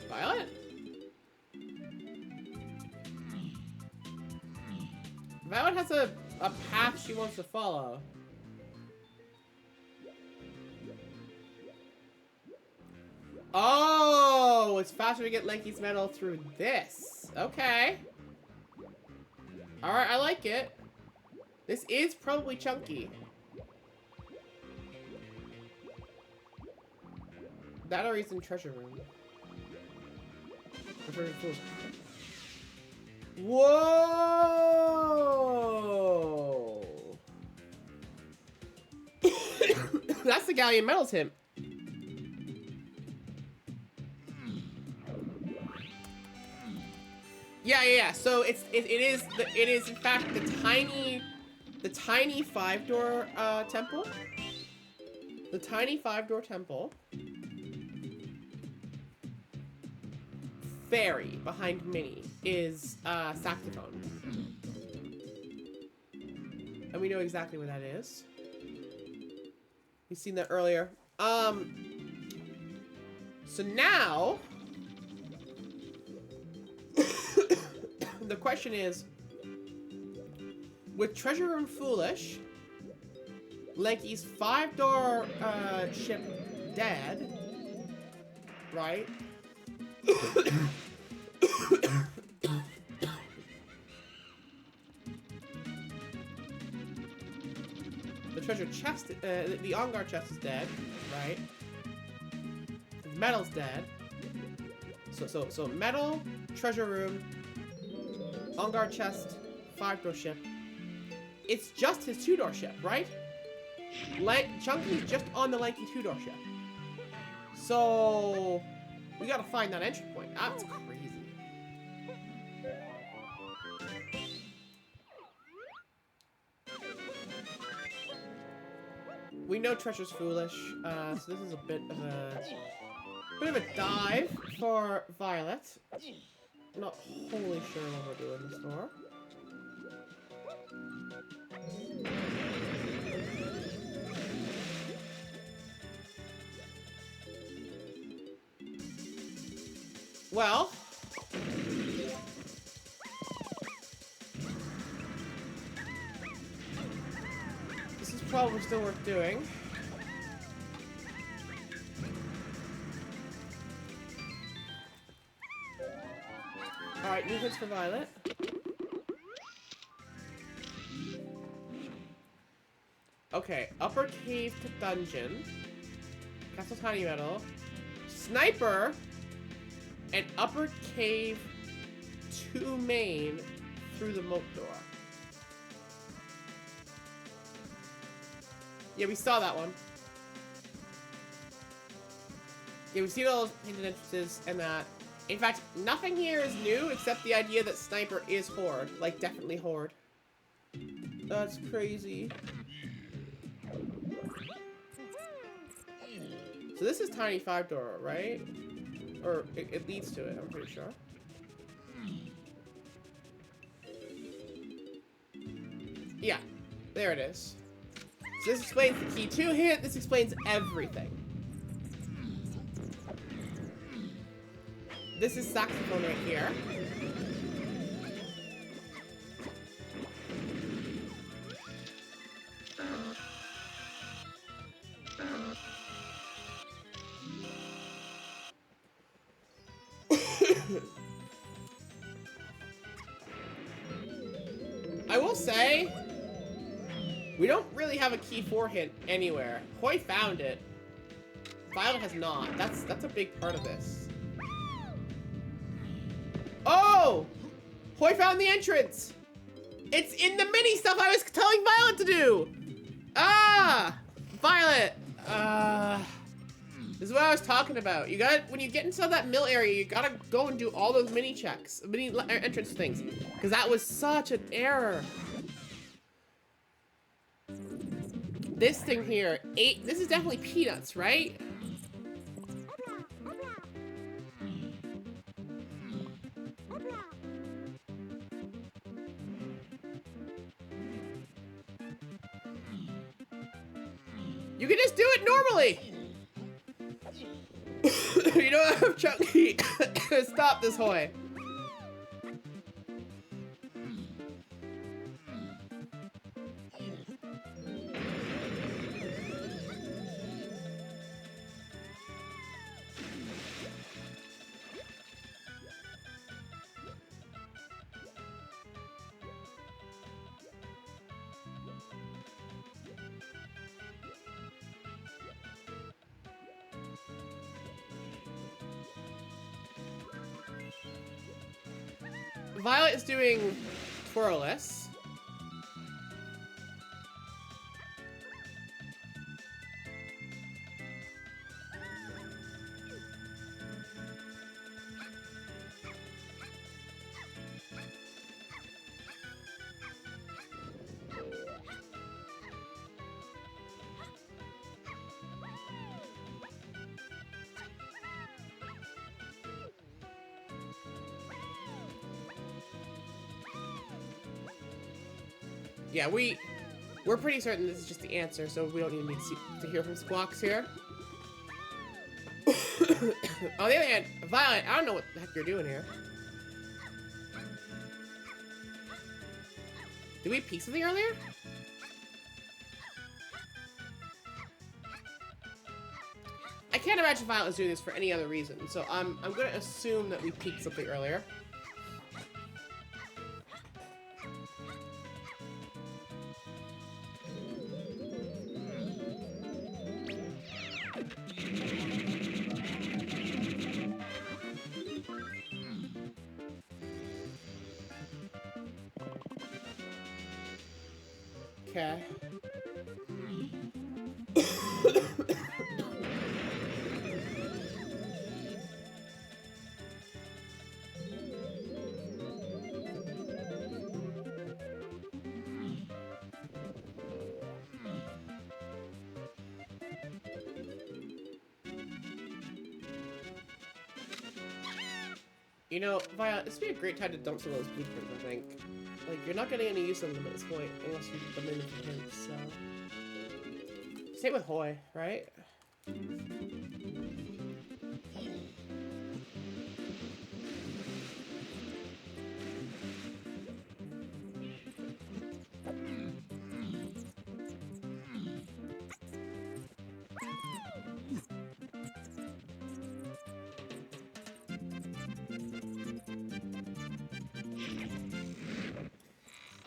Violet? Violet has a path she wants to follow. Oh, it's faster to get Lanky's medal through this. Okay. Alright, I like it. This is probably chunky. That or he's in treasure room. Whoa! That's the Galleon Medals hint. Yeah. So it is in fact the tiny 5-door temple. The tiny 5-door temple. Fairy behind Minnie is saxophone. And we know exactly what that is. We've seen that earlier. So now the question is, with Treasure Room Foolish, Lanky's 5-door ship dead, right? The treasure chest, the on-guard chest is dead, right? Metal's dead. So metal, treasure room, on-guard chest, 5-door ship. It's just his 2-door ship, right? Chunky's just on the Lanky 2-door ship. So we gotta find that entry point. That's crazy. We know treasure's foolish, so this is a bit of a dive for Violet. Not wholly sure what we're doing in the store. Well, this is probably still worth doing. Alright, new hits for Violet. Okay, upper cave to dungeon. Castle Tiny Metal. Sniper! And upper cave to main through the moat door. Yeah, we saw that one. Yeah, we've seen all those painted entrances and that. In fact, nothing here is new except the idea that Sniper is Horde. Like, definitely Horde. That's crazy. So this is Tiny 5-door, right? Or it leads to it, I'm pretty sure. Yeah, there it is. So this explains the key to hit. This explains everything. This is saxophone right here. I will say, we don't really have a key 4 hint anywhere. Hoy found it. Violet has not. That's a big part of this. Oh! Hoy found the entrance! It's in the mini stuff I was telling Violet to do! Ah! Violet! This is what I was talking about. You gotta, when you get into that mill area, you gotta go and do all those mini checks, mini entrance things. Because that was such an error. This thing here, this is definitely peanuts, right? You can just do it normally. You don't have Chunky. Stop this, Hoy. Violet is doing twirlless. Yeah, we're pretty certain this is just the answer, so we don't even need to hear from Squawks here. On the other hand, Violet, I don't know what the heck you're doing here. Did we peek something earlier? can't imagine Violet is doing this for any other reason, so I'm gonna assume that we peaked something earlier. Okay. You know, Violet, this would be a great time to dump some of those blueprints, I think. Like, you're not getting any use of them at this point, unless you put them in for hints, so... Same with Hoy, right?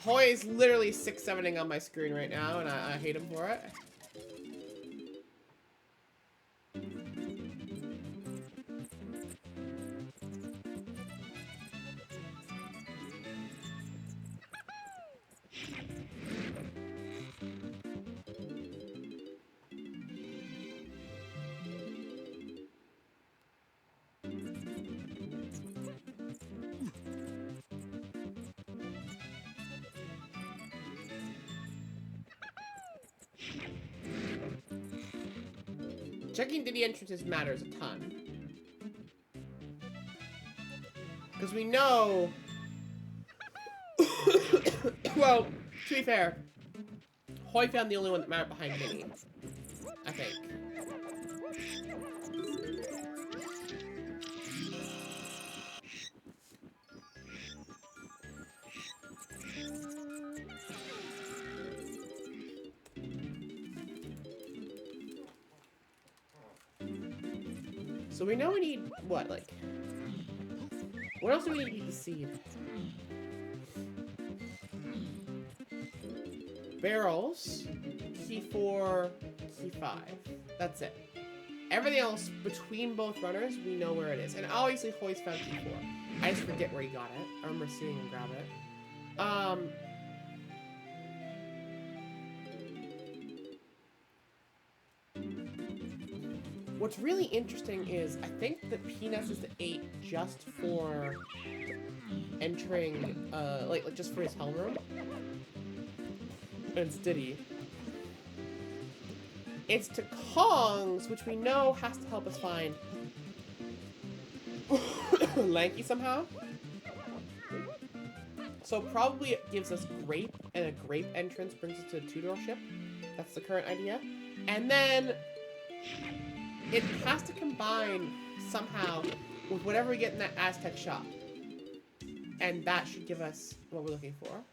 Hoy is literally 6-7ing on my screen right now, and I hate him for it. Checking Diddy entrances matters a ton. Because we know... well, to be fair, Hoy found the only one that mattered behind Minnie. I think. So we know we need, what, like... What else do we need to seed? Barrels, key 4, key 5. That's it. Everything else between both runners, we know where it is. And obviously Hoy's found key 4. I just forget where he got it. I remember seeing him grab it. What's really interesting is I think that Peanuts is the 8 just for entering, like just for his hell room. And it's Diddy. It's to Kong's, which we know has to help us find Lanky somehow. So probably it gives us Grape, and a Grape entrance brings us to a 2-door ship. That's the current idea. And then it has to combine somehow with whatever we get in that Aztec shop. And that should give us what we're looking for.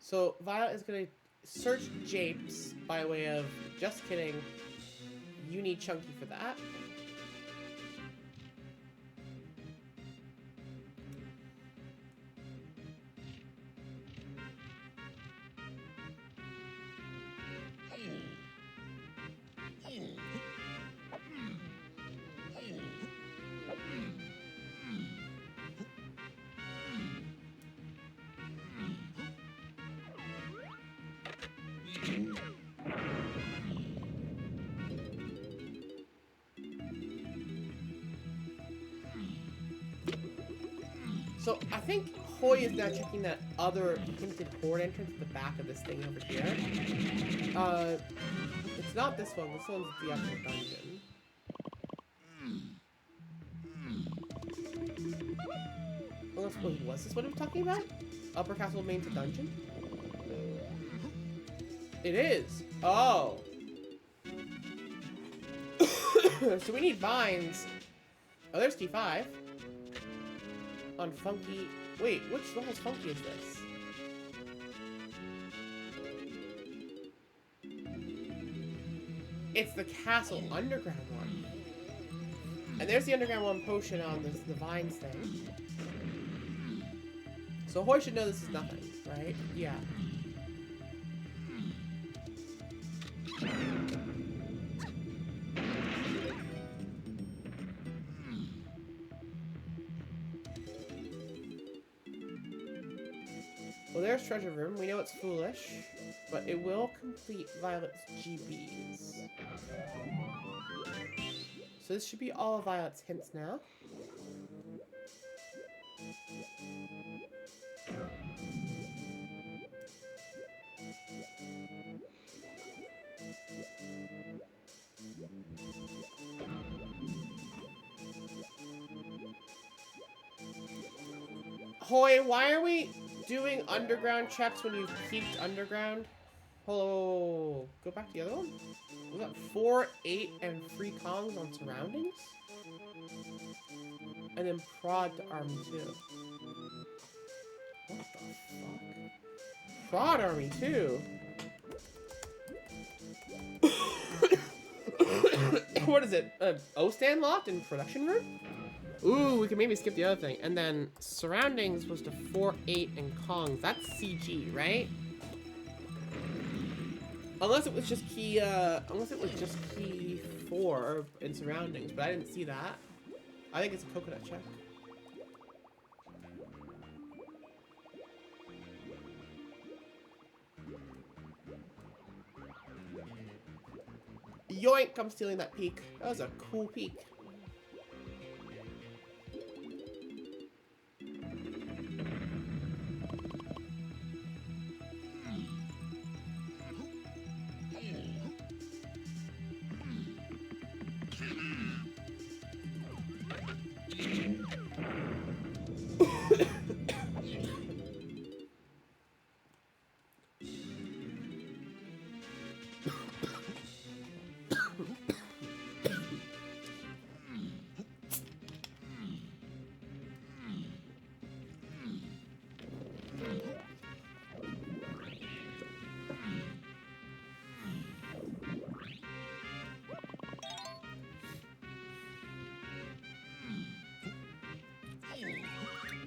So Violet is gonna search Japes by way of, just kidding, you need Chunky for that. So I think Hoy is now checking that other hinted port entrance at the back of this thing over here. It's not this one. This one's the actual dungeon. Unless, wait, was this what I'm talking about? Upper Castle main to dungeon? It is. Oh. So we need vines. Oh, there's T5. On Funky. Wait, which level's Funky is this? It's the Castle Underground one. And there's the Underground one potion on this, the vines thing. So Hoy should know this is nothing, right? Yeah. Well, there's Treasure Room. We know it's foolish, but it will complete Violet's GBs. So this should be all of Violet's hints now. Hoy, why are we doing underground checks when you've peaked underground? Hello. Go back to the other one. We got 4, 8, and 3 Kongs on surroundings. And then prod to army 2. What the fuck? Prod army 2? What is it? O-stand locked in production room? Ooh, we can maybe skip the other thing. And then surroundings was to 4, 8, and Kongs. That's CG, right? Unless it was just key, key 4 in surroundings, but I didn't see that. I think it's a coconut check. Yoink, I'm stealing that peak. That was a cool peak.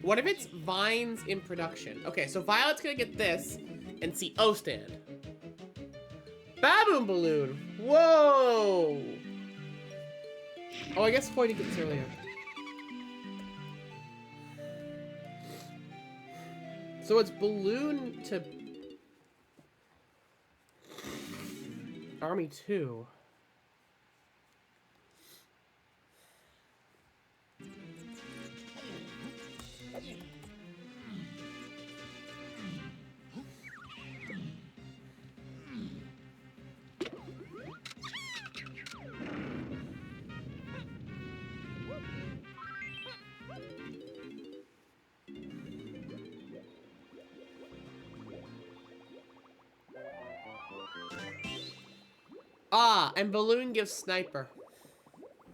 What if it's vines in production? Okay, so Violet's gonna get this and see O-stand. Baboon balloon. Whoa. Oh, I guess Hoy did get this earlier. So it's balloon to army 2. Ah, and balloon gives sniper.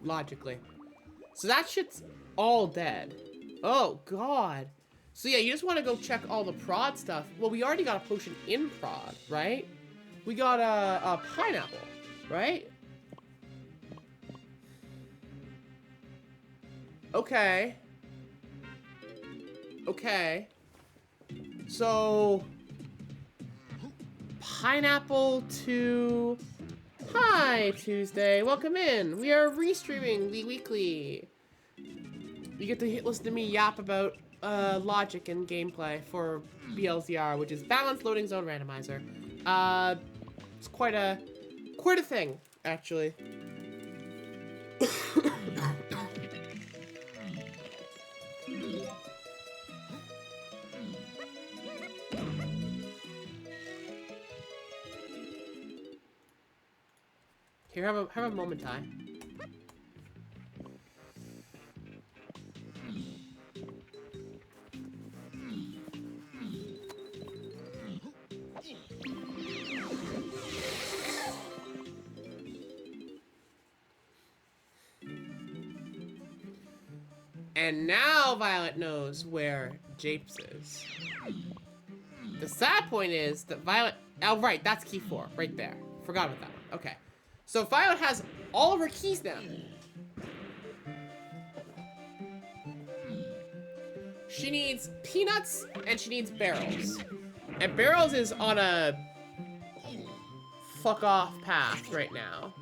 Logically. So that shit's all dead. Oh, God. So yeah, you just want to go check all the prod stuff. Well, we already got a potion in prod, right? We got a pineapple, right? Okay. Okay. So... pineapple to... Hi, Tuesday. Welcome in. We are restreaming the weekly. You get to listen to me yap about logic and gameplay for BLZR, which is Balanced Loading Zone Randomizer. It's quite a thing, actually. Here, have a moment, Ty. And now Violet knows where Japes is. The sad point is that Violet... Oh, right, that's key 4, right there. Forgot about that one. Okay. So Violet has all of her keys now. She needs peanuts and she needs barrels. And barrels is on a fuck off path right now.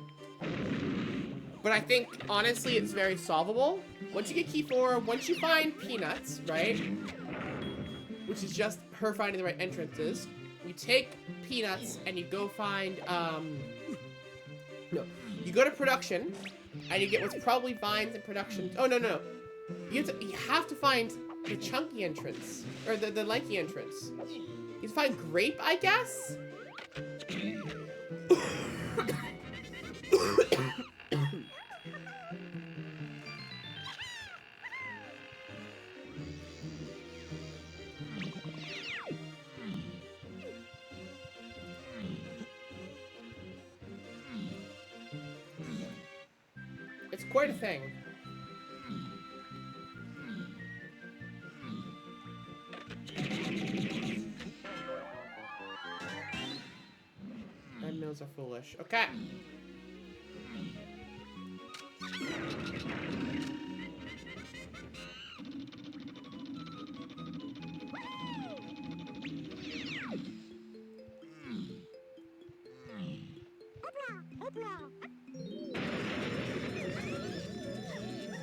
But I think, honestly, it's very solvable. Once you get key 4, once you find peanuts, right? Which is just her finding the right entrances. You take peanuts and you go find, no. You go to production and you get what's probably vines in production. Oh, no. You have to find the chunky entrance. Or the lanky entrance. You have to find grape, I guess? It's quite a thing. And mills are foolish. Okay.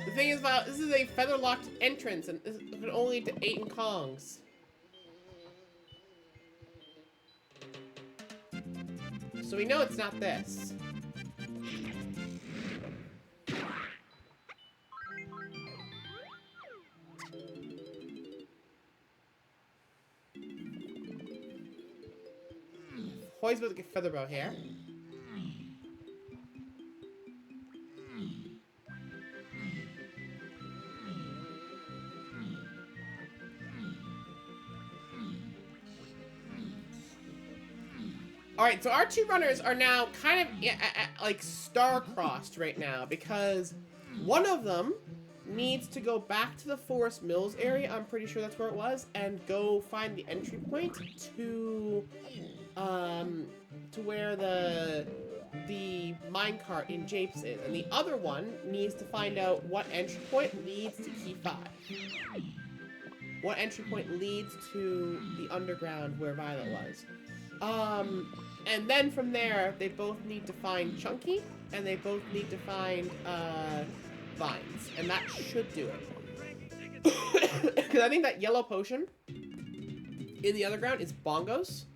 The thing is, this is a feather-locked entrance, and this can only lead to 8 and Kongs. So we know it's not this. Hoy's about to get Featherbow here. Alright, so our 2 runners are now kind of like star-crossed right now because one of them needs to go back to the Forest Mills area, I'm pretty sure that's where it was, and go find the entry point to where the minecart in Japes is. And the other one needs to find out what entry point leads to key 5. What entry point leads to the underground where Violet was. And then from there, they both need to find Chunky, and they both need to find, Vines. And that should do it. Because I think that yellow potion in the underground is Bongos.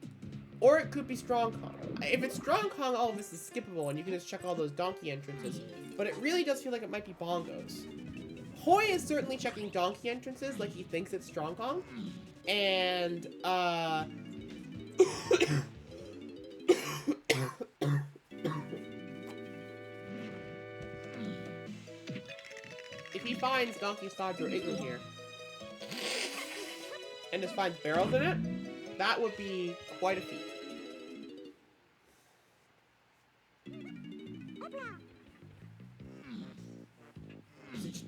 Or it could be Strong Kong. If it's Strong Kong, all of this is skippable, and you can just check all those donkey entrances. But it really does feel like it might be Bongos. Hoy is certainly checking donkey entrances like he thinks it's Strong Kong. And, if he finds Donkey Stodge or Igloo here, and just finds barrels in it, that would be quite a feat.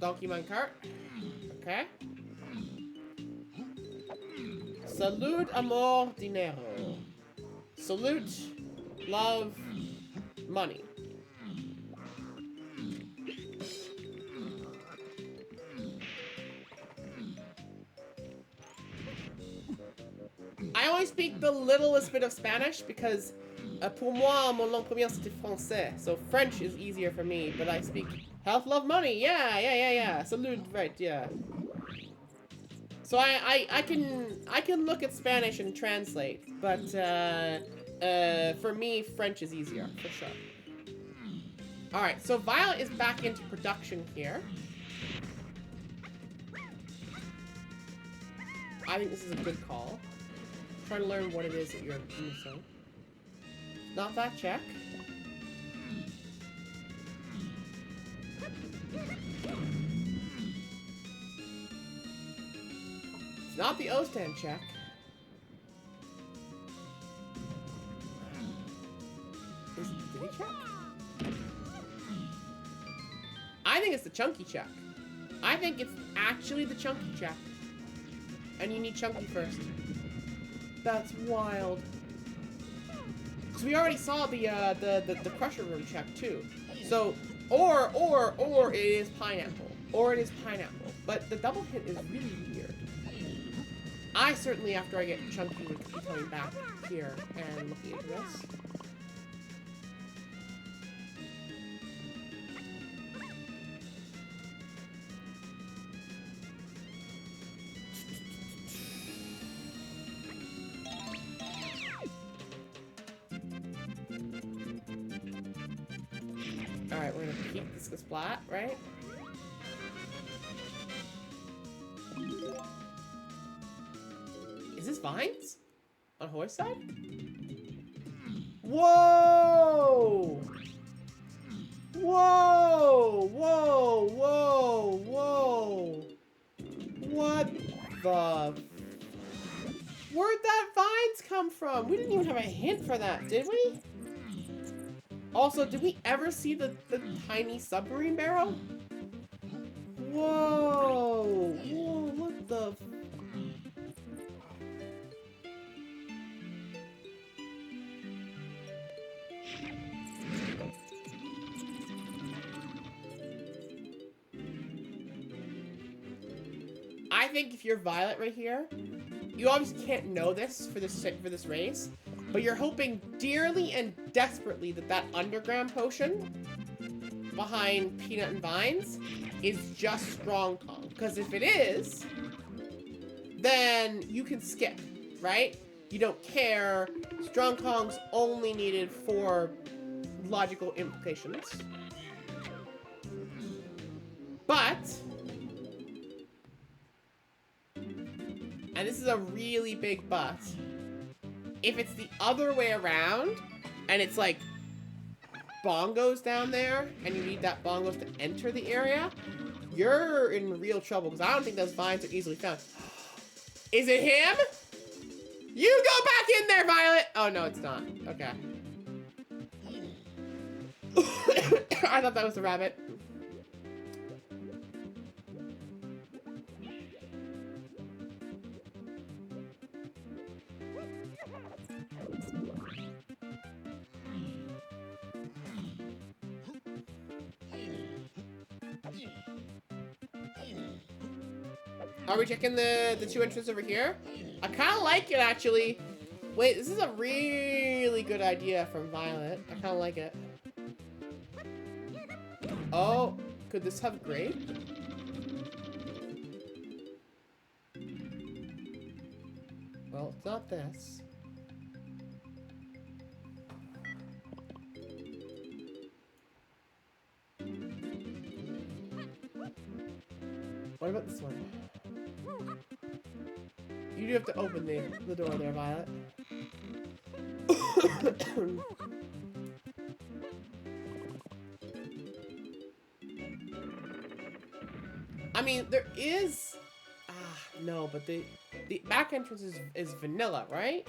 Donkey minecart. Okay. Salud, amor, dinero. Salute, love, money. I only speak the littlest bit of Spanish because pour moi, mon langue première c'était français. So French is easier for me, but I speak health, love, money. Yeah. Salute, right, yeah. So I can look at Spanish and translate, but for me, French is easier, for sure. Alright, so Violet is back into production here. I think this is a good call. I'm trying to learn what it is that you're missing. Not that check. It's not the O-stand check. Is it the Diddy check? I think it's the Chunky check. I think it's actually the Chunky check. And you need Chunky first. That's wild. Because we already saw the Crusher Room check too. So, or it is Pineapple. Or it is Pineapple. But the double hit is really weird. I certainly, after I get Chunky, would be coming back here and looking into this. Alright, we're gonna keep this splat, right? Is this vines? On horse side? Whoa! Whoa! Whoa! Whoa! Whoa! What the... Where'd that vines come from? We didn't even have a hint for that, did we? Also, did we ever see the tiny submarine barrel? Whoa! Whoa, what the... I think if you're Violet right here, you obviously can't know this for this race, but you're hoping dearly and desperately that that underground potion behind Peanut and Vines is just Strong Tongue. Because if it is, then you can skip, right? You don't care. Strong Tongue's only needed for logical implications. But, and this is a really big but, if it's the other way around, and it's like bongos down there, and you need that bongos to enter the area, you're in real trouble, because I don't think those vines are easily found. Is it him? You go back in there, Violet! Oh, no, it's not. Okay. I thought that was the rabbit. Are we checking the two entrances over here? I kind of like it, actually. Wait, this is a really good idea from Violet. I kind of like it. Oh, could this have grape? Well, it's not this. What about this one? You do have to open the door there, Violet. I mean, there is... no, but the back entrance is vanilla, right?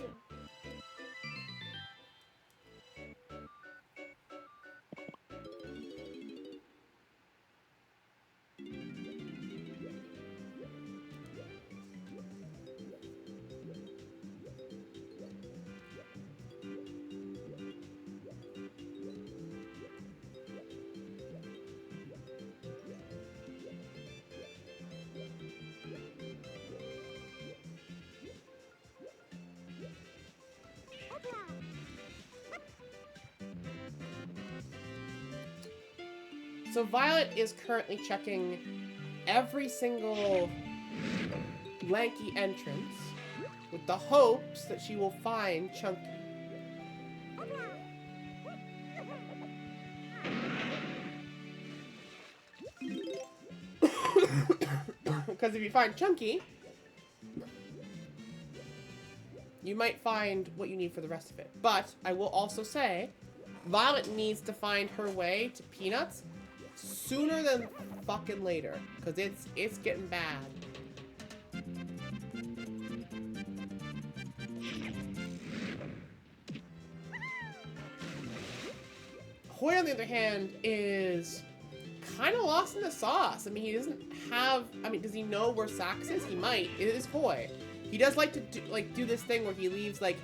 So Violet is currently checking every single lanky entrance with the hopes that she will find Chunky. Because if you find Chunky, you might find what you need for the rest of it. But I will also say, Violet needs to find her way to Peanuts sooner than fucking later, because it's getting bad. Hoy, on the other hand, is kind of lost in the sauce. I mean, he doesn't have... I mean, does he know where Sax is? He might. It is Hoy. He does like to do this thing where he leaves, like,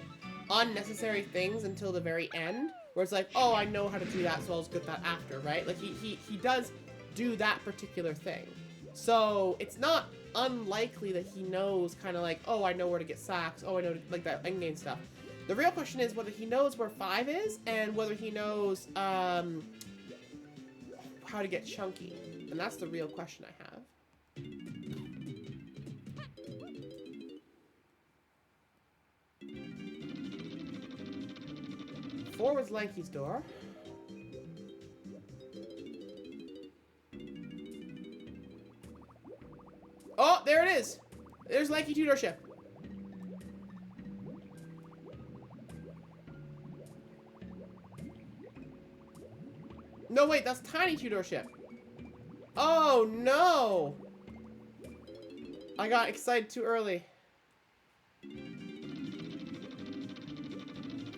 unnecessary things until the very end. Where it's like, oh, I know how to do that, so I'll just get that after, right? Like, he does do that particular thing. So, it's not unlikely that he knows kind of like, oh, I know where to get Sax. Oh, I know, like, that endgame stuff. The real question is whether he knows where 5 is, and whether he knows, how to get Chunky. And that's the real question I have. 4 was Lanky's door. Oh, there it is! There's Lanky Tudor ship. No, wait, that's Tiny Tudor ship. Oh, no! I got excited too early.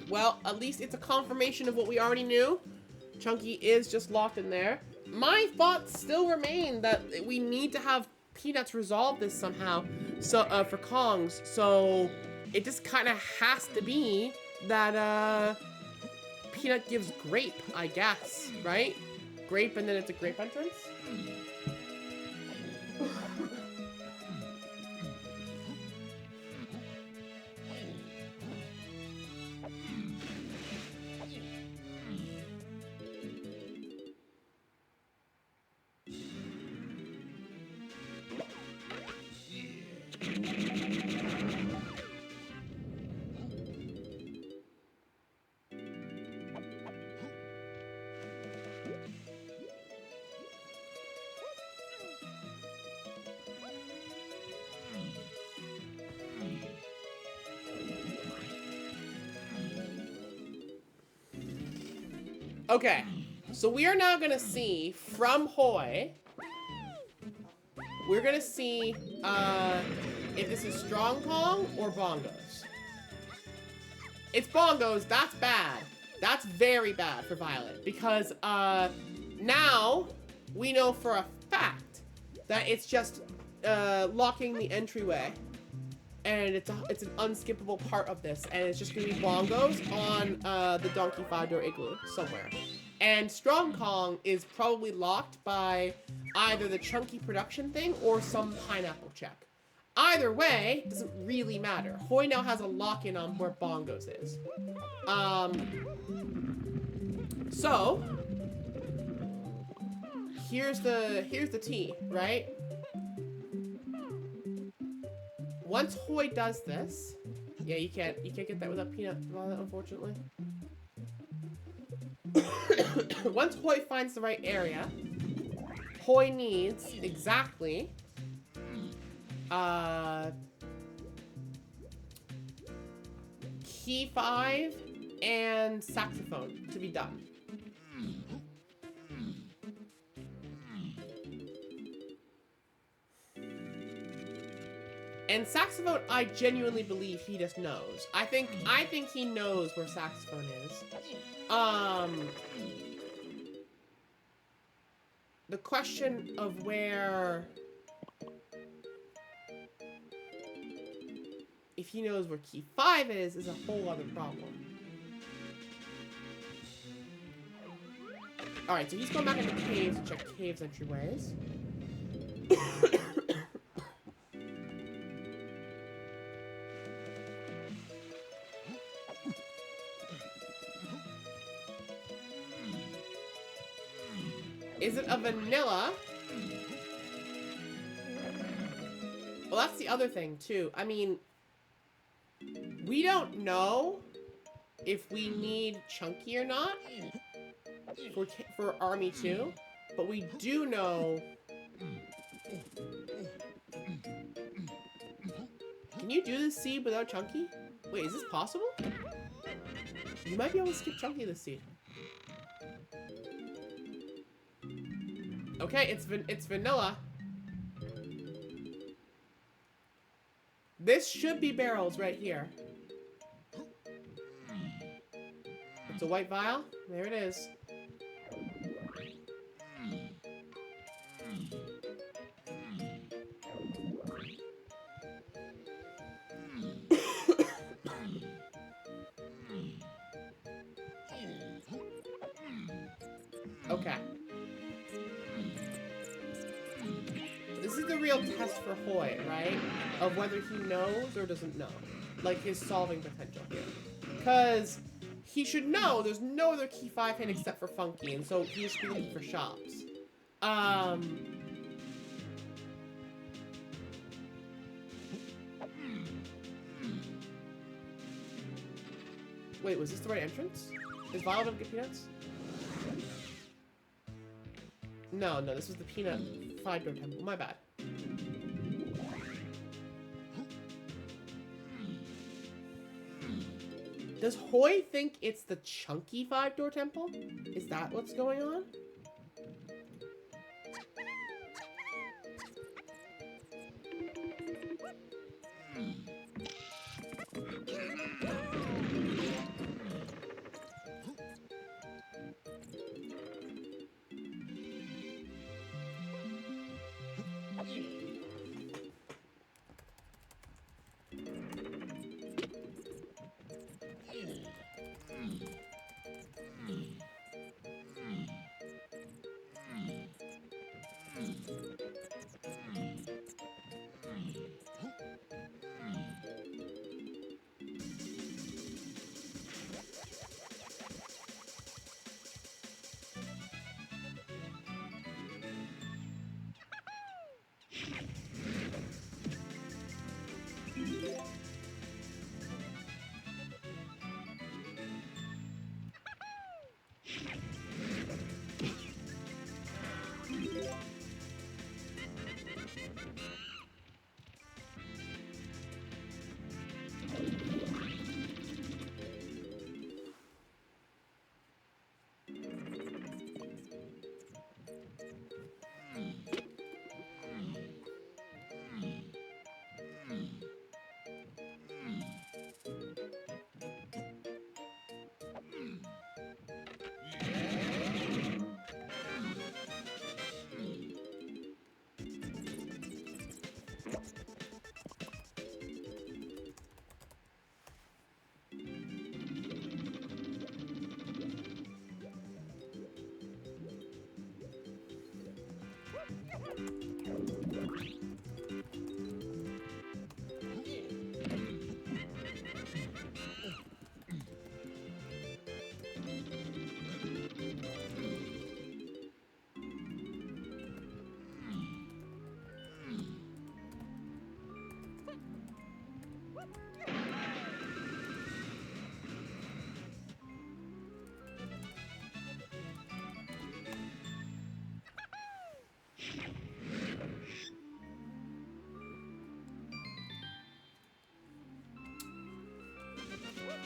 Well, at least it's a confirmation of what we already knew. Chunky is just locked in there. My thoughts still remain that we need to have Peanuts resolve this somehow, so for Kong's. So it just kind of has to be that Peanut gives Grape, I guess, right? Grape, and then it's a Grape entrance. Okay, so we are now gonna see from Hoy. We're gonna see if this is Strong Kong or Bongos. It's Bongos. That's bad. That's very bad for Violet because now we know for a fact that it's just locking the entryway. And it's an unskippable part of this, and it's just gonna be Bongos on the Donkey 5-door igloo somewhere. And Strong Kong is probably locked by either the Chunky production thing or some pineapple check. Either way, doesn't really matter. Hoy now has a lock-in on where Bongos is. So here's the tea, right? Once Hoy does this, yeah, you can't get that without Peanut, unfortunately. Once Hoy finds the right area, Hoy needs exactly key 5 and saxophone to be done. And saxophone, I genuinely believe he just knows. I think he knows where saxophone is. The question of where... If he knows where key 5 is a whole other problem. Alright, so he's going back into caves to check caves entryways. Is it a vanilla? Well, that's the other thing, too. I mean, we don't know if we need Chunky or not for Army 2, but we do know... Can you do this seed without Chunky? Wait, is this possible? You might be able to skip Chunky this seed. Okay, it's vanilla. This should be barrels right here. It's a white vial. There it is. Okay. This is the real test for Hoy, right? Of whether he knows or doesn't know. Like his solving potential here. Because he should know there's no other key 5 hint except for Funky, and so he should be looking for shops. Wait, was this the right entrance? Is Violet gonna get peanuts? No, this was the peanut 5-door temple. My bad. Does Hoy think it's the chunky 5-door temple? Is that what's going on?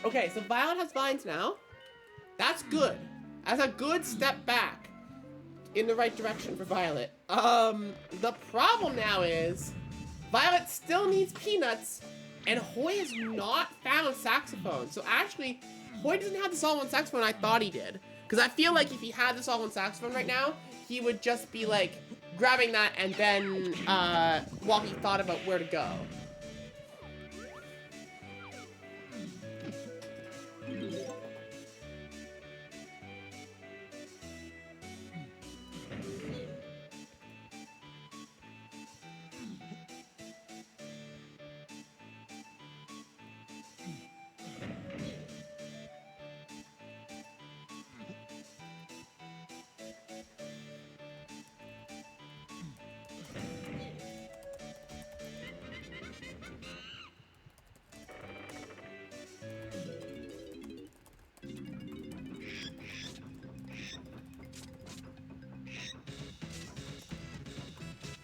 Okay, so Violet has vines now. That's good. That's a good step back in the right direction for Violet. The problem now is Violet still needs peanuts, and Hoy has not found saxophone. So actually, Hoy doesn't have the solid saxophone I thought he did. Because I feel like if he had the solid saxophone right now, he would just be like grabbing that and then while he thought about where to go.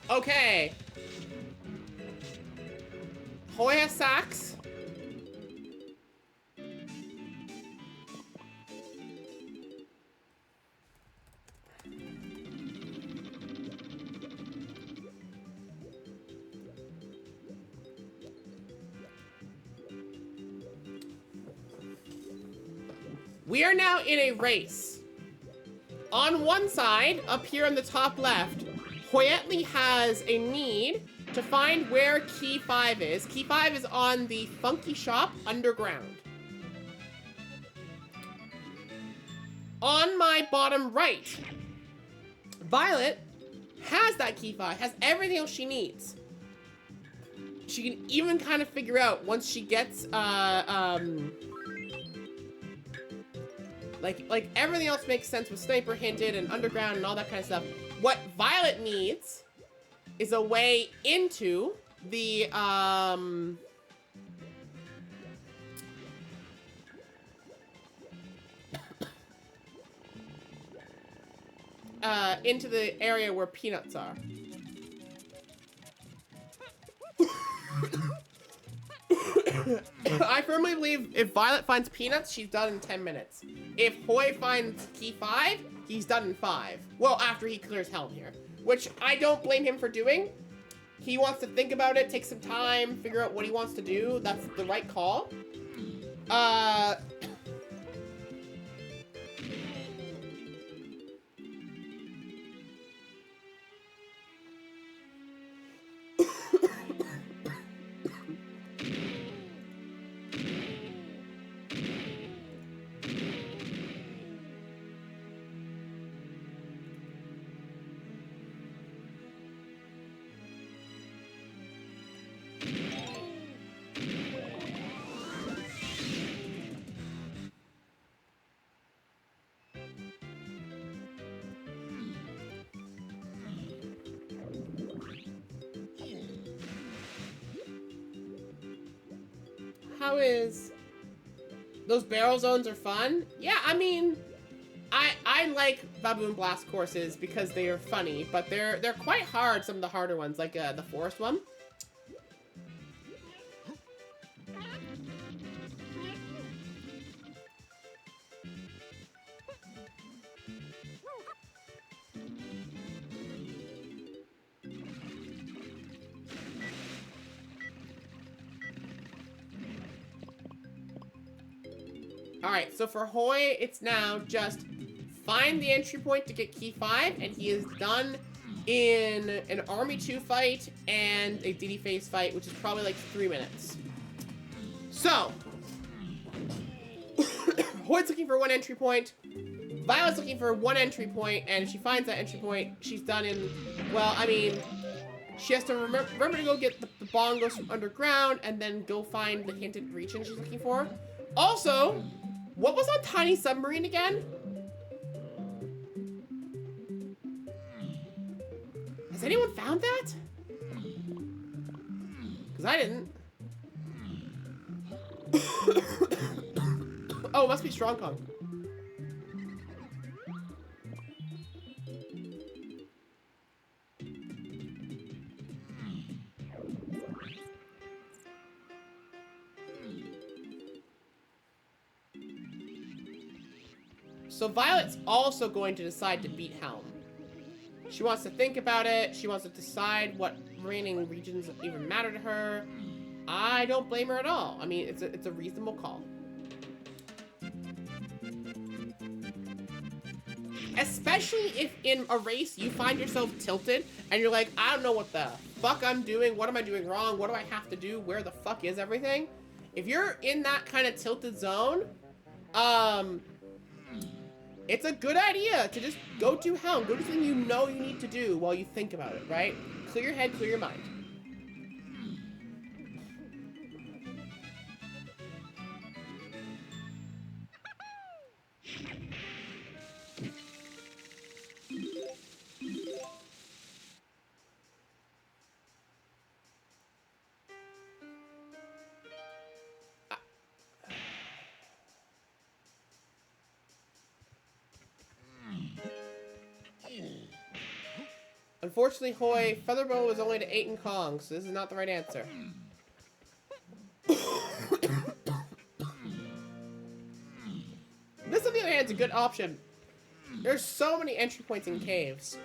Okay. Hoy has sax. We are now in a race. On one side, up here on the top left, Hoyetley has a need to find where Key 5 is. Key 5 is on the Funky Shop underground. On my bottom right, Violet has that Key 5, has everything else she needs. She can even kind of figure out once she gets, like everything else makes sense with Sniper Hinted and Underground and all that kind of stuff. What Violet needs is a way into the, into the area where peanuts are. I firmly believe if Violet finds peanuts, she's done in 10 minutes. If Hoy finds Key 5, he's done in 5. Well, after he clears Helm here. Which I don't blame him for doing. He wants to think about it, take some time, figure out what he wants to do. That's the right call. How is... Those barrel zones are fun? Yeah, I mean... I like Baboon Blast courses because they are funny, but they're quite hard, some of the harder ones, like the forest one. Alright, so for Hoy, it's now just find the entry point to get Key 5, and he is done in an Army 2 fight and a DD Phase fight, which is probably like 3 minutes. So, Hoy's looking for one entry point, Violet's looking for one entry point, and if she finds that entry point, she's done in, well, I mean, she has to remember to go get the bongos from underground, and then go find the hinted region she's looking for. Also, what was on Tiny Submarine again? Has anyone found that? Because I didn't. Oh, it must be Strong Kong. So Violet's also going to decide to beat Helm. She wants to think about it. She wants to decide what remaining regions even matter to her. I don't blame her at all. I mean, it's a reasonable call. Especially if in a race you find yourself tilted and you're like, I don't know what the fuck I'm doing. What am I doing wrong? What do I have to do? Where the fuck is everything? If you're in that kind of tilted zone, it's a good idea to just go do Helm. Go do something you know you need to do while you think about it, right? Clear your head, clear your mind. Unfortunately, Hoy, Featherbow was only to 8 in Kong, so this is not the right answer. This, on the other hand, is a good option. There's so many entry points in caves.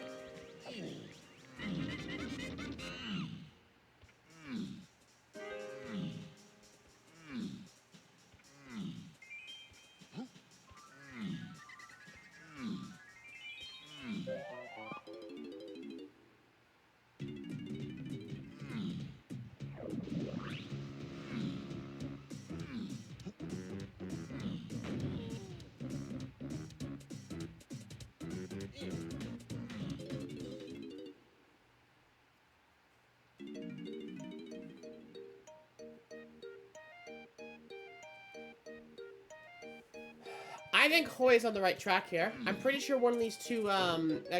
I think Hoy's on the right track here. I'm pretty sure one of these two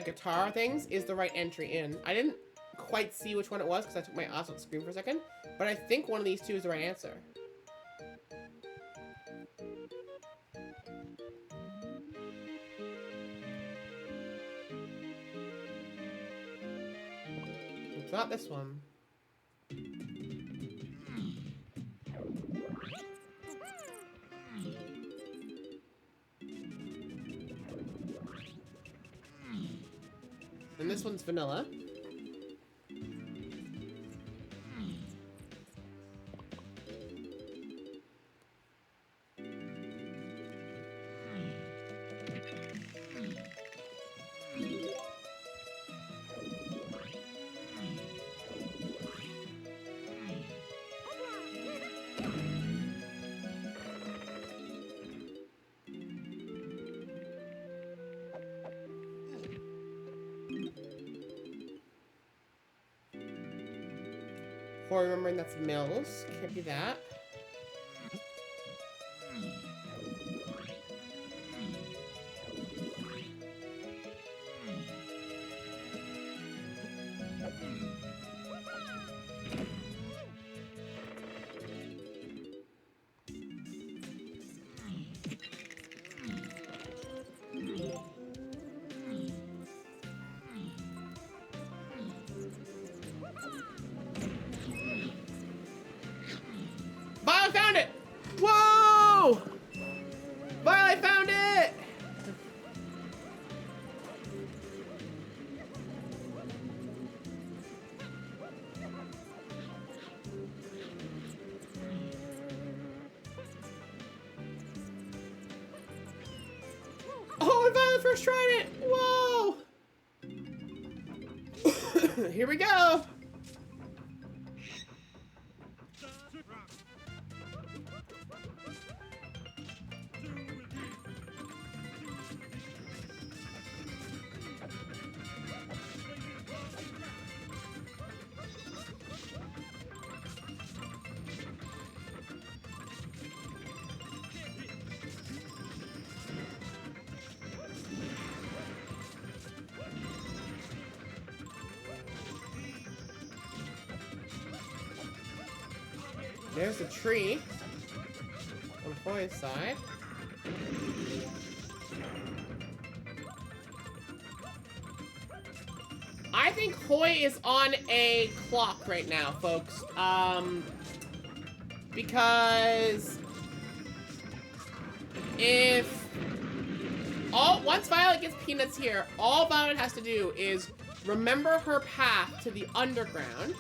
guitar things is the right entry in. I didn't quite see which one it was because I took my eyes off the screen for a second, but I think one of these two is the right answer. It's not this one. And this one's vanilla. Or remembering that's Mills. Can't be that. Violet found it! Whoa! Violet found it! Oh, and Violet first tried it! Whoa! Here we go! There's the tree on Hoy's side. I think Hoy is on a clock right now, folks. Because once Violet gets peanuts here, all Violet has to do is remember her path to the underground.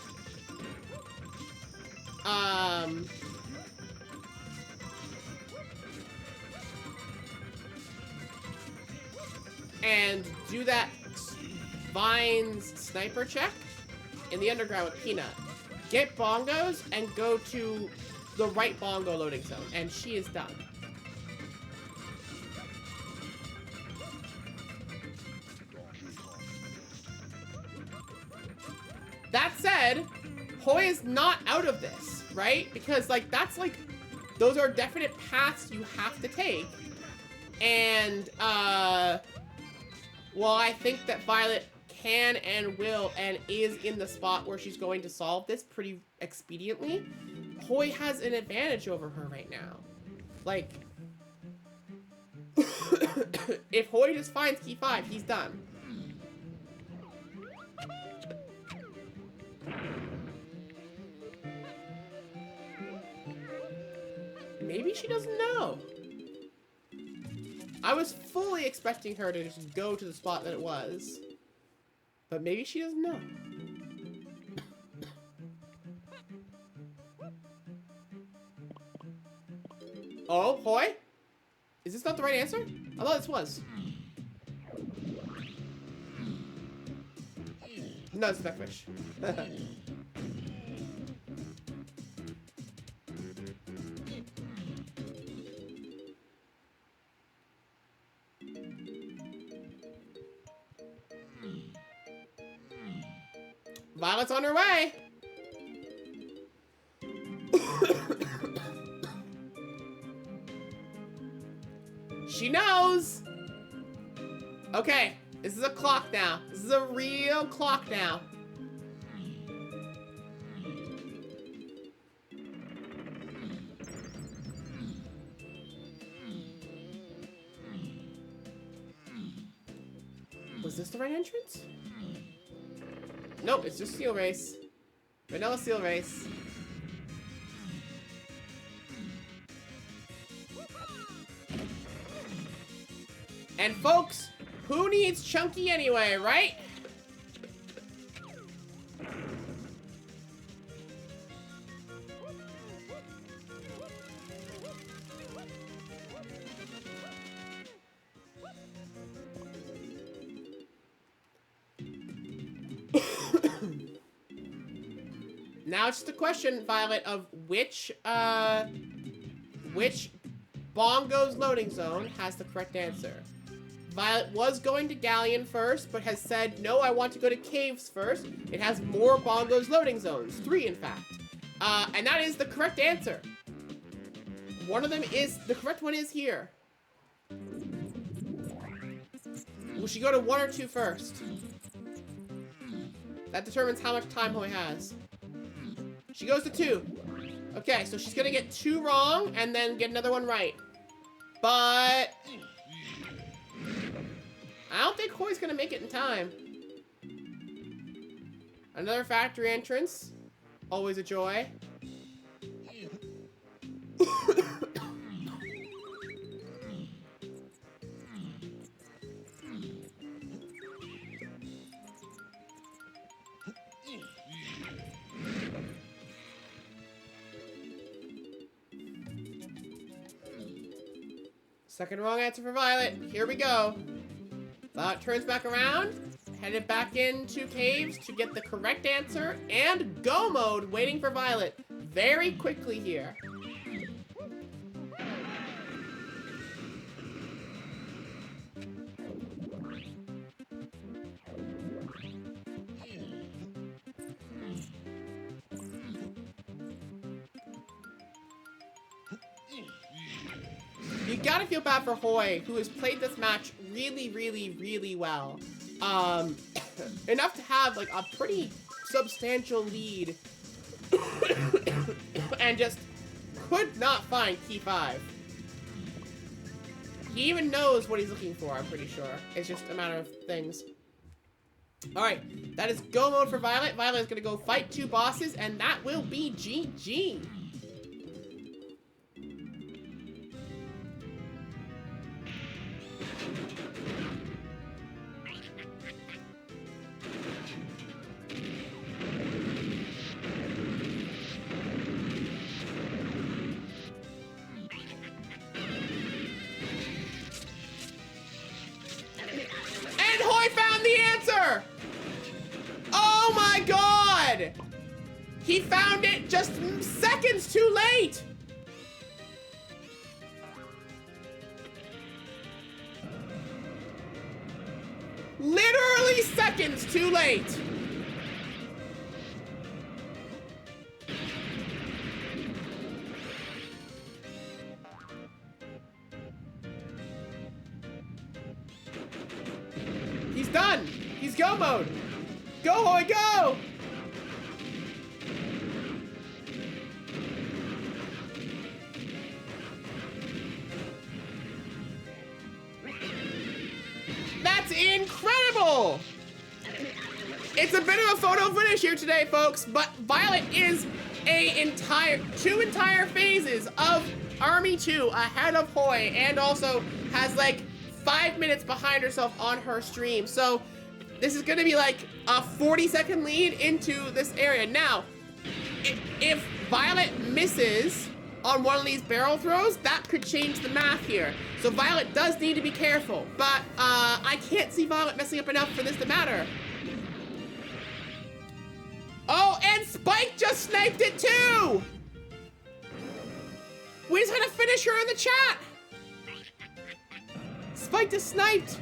And do that Vines sniper check in the underground with Peanut. Get bongos and go to the right bongo loading zone. And she is done. That said, Hoy is not out of this, right? Because, like, that's, like, those are definite paths you have to take. And, well, I think that Violet can and will and is in the spot where she's going to solve this pretty expediently. Hoy has an advantage over her right now. Like, if Hoy just finds key 5, he's done. Maybe she doesn't know. I was fully expecting her to just go to the spot that it was. But maybe she doesn't know. Oh, Hoy? Is this not the right answer? I thought this was. No, it's Duckfish. Violet's on her way. She knows. Okay, this is a clock now. This is a real clock now. Was this the right entrance? Nope, it's just Seal Race. Vanilla Seal Race. And folks, who needs Chunky anyway, right? Now it's just a question, Violet, of which Bongo's loading zone has the correct answer. Violet was going to Galleon first, but has said, no, I want to go to Caves first. It has more Bongo's loading zones. 3, in fact. And that is the correct answer. One of them is, the correct one is here. Will she go to 1 or 2 first? That determines how much time Hoi has. She goes to 2. Okay, so she's gonna get 2 wrong and then get another one right. But I don't think Hoi's gonna make it in time. Another factory entrance. Always a joy. Second wrong answer for Violet. Here we go. Violet turns back around, headed back into Caves to get the correct answer, and go mode waiting for Violet very quickly here. You gotta feel bad for Hoi, who has played this match really, really, really well. Enough to have, like, a pretty substantial lead. And just could not find key 5. He even knows what he's looking for, I'm pretty sure. It's just a matter of things. Alright, that is go mode for Violet. Violet is gonna go fight 2 bosses, and that will be GG. Oh my god! He found it just seconds too late! Literally seconds too late! He's done! He's go mode! Go, Hoi, go! That's incredible! It's a bit of a photo finish here today, folks, but Violet is two entire phases of Army 2 ahead of Hoi, and also has like 5 minutes behind herself on her stream. So this is gonna be like a 40-second lead into this area. Now, if Violet misses on one of these barrel throws, that could change the math here. So Violet does need to be careful, but I can't see Violet messing up enough for this to matter. Oh, and Spike just sniped it too! We just gotta finish her in the chat! Spike just sniped!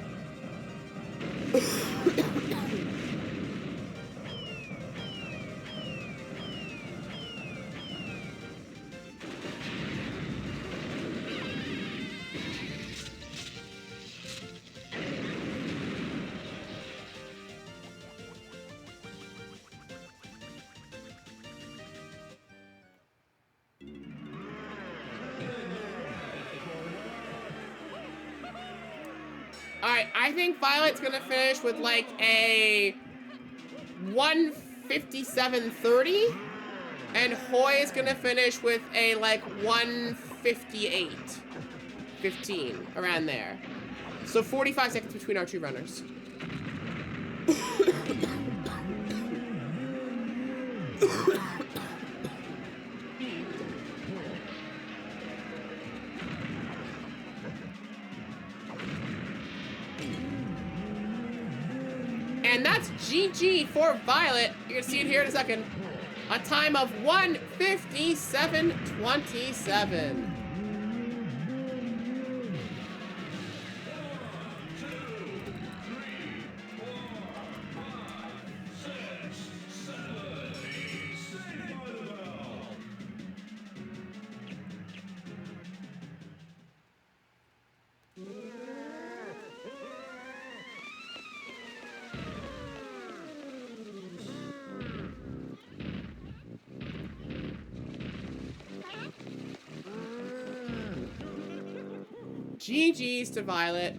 All right, I think Violet's gonna finish with like a 157.30, and Hoy is gonna finish with a like 158.15, around there. So 45 seconds between our two runners. And that's GG for Violet. You're gonna see it here in a second. A time of 157.27. GG's to Violet.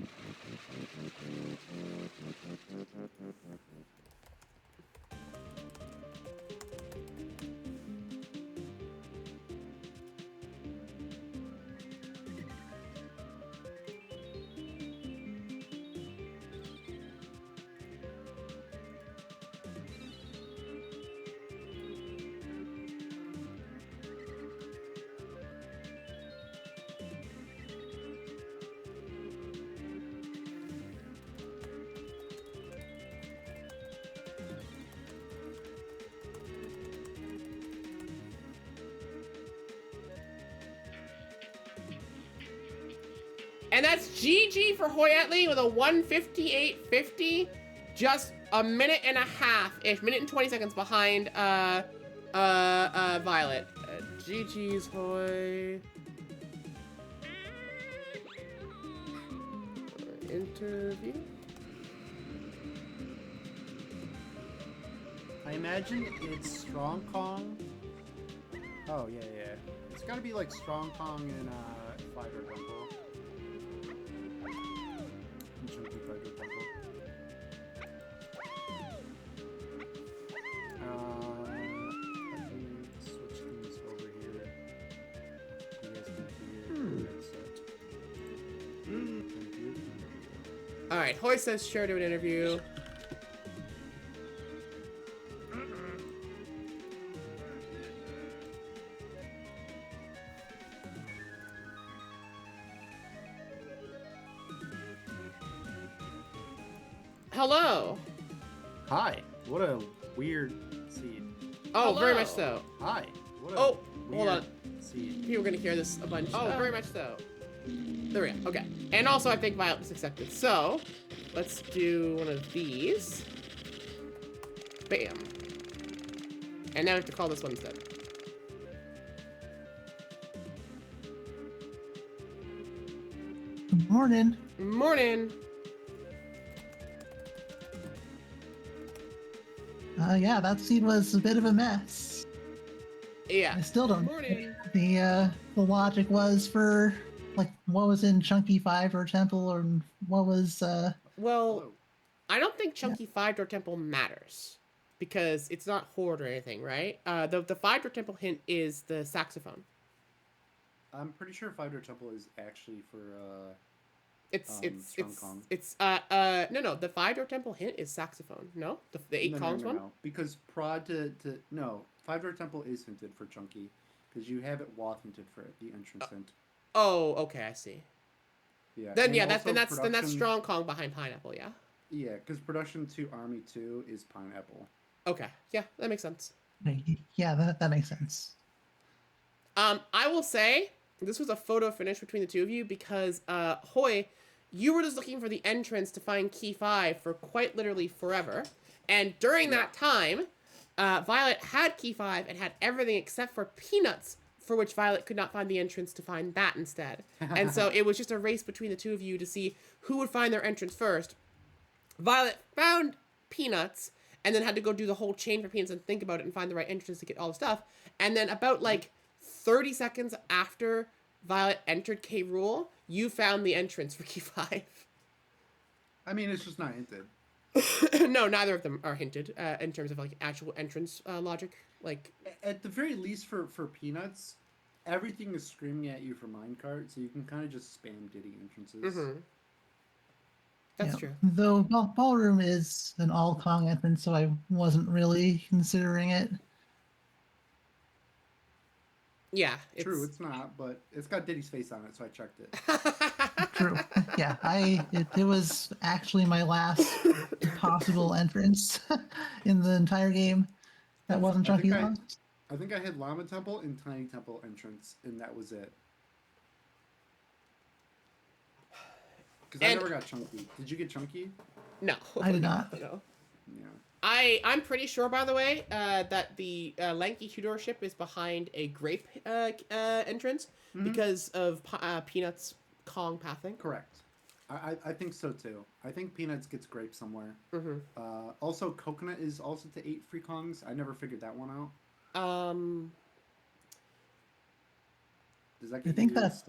And that's GG for Hoyatley with a 158.50, just a minute and a half-ish, minute and 20 seconds behind Violet. GG's Hoy. Interview. I imagine it's Strong Kong. Oh yeah. It's gotta be like Strong Kong and Fighter Rumble. Let me switch things over here. You guys can hear All right, Hoy says sure to an interview. Hello. Hi. What a weird seed. Oh, Hello. very much so. Hi. What a Oh, weird hold on. seed. People are gonna hear this a bunch. Oh. Very much so. There we go. Okay. And also, I think Violet was accepted. So, let's do one of these. Bam. And now we have to call this one instead. Good morning. Morning. Yeah, that scene was a bit of a mess. Yeah. I still don't know Morning. what the logic was for like what was in Chunky 5 or Temple or what was Well, Hello. I don't think Chunky 5-Door Temple matters because it's not Horde or anything, right? The 5-Door Temple hint is the saxophone. I'm pretty sure Fighter Temple is actually for It's Strong Kong. no, the 5-Door Temple hint is saxophone. No, the 8 columns one. No. Because prod to no, Five-Door Temple is hinted for Chunky because you have it Wath hinted for it, the entrance hint. Oh, okay, I see. Yeah. Then and yeah, also that's production- Strong Kong behind Pineapple, yeah. Yeah, because production to Army 2 is Pineapple. Okay, yeah, that makes sense. yeah, that makes sense. I will say this was a photo finish between the two of you because Hoy, you were just looking for the entrance to find key 5 for quite literally forever, and during that time, Violet had key 5 and had everything except for Peanuts, for which Violet could not find the entrance to find that instead. And so it was just a race between the two of you to see who would find their entrance first. Violet found Peanuts and then had to go do the whole chain for Peanuts and think about it and find the right entrance to get all the stuff. And then about like 30 seconds after Violet entered K. Rool, you found the entrance for key 5. I mean, it's just not hinted. No, neither of them are hinted in terms of like actual entrance logic. Like, At the very least, for Peanuts, everything is screaming at you for minecart, so you can kind of just spam Diddy entrances. mm-hmm. That's Yeah. true. Though ballroom is an all Kong entrance, so I wasn't really considering it. Yeah, True, it's it's not, but it's got Diddy's face on it, so I checked it. True. Yeah, it was actually my last possible entrance in the entire game. That wasn't I think Chunky I, Lost. I think I had Llama Temple and Tiny Temple entrance, and that was it. Because I And never got Chunky. Did you get Chunky? no, I did not. no. Yeah. I'm pretty sure, by the way, that the lanky Tudor ship is behind a grape entrance because of Peanuts Kong pathing. Correct. I think so too. I think Peanuts gets grape somewhere. Mm-hmm. Also, Coconut is also to 8 free Kongs. I never figured that one out. Does that I get think you that's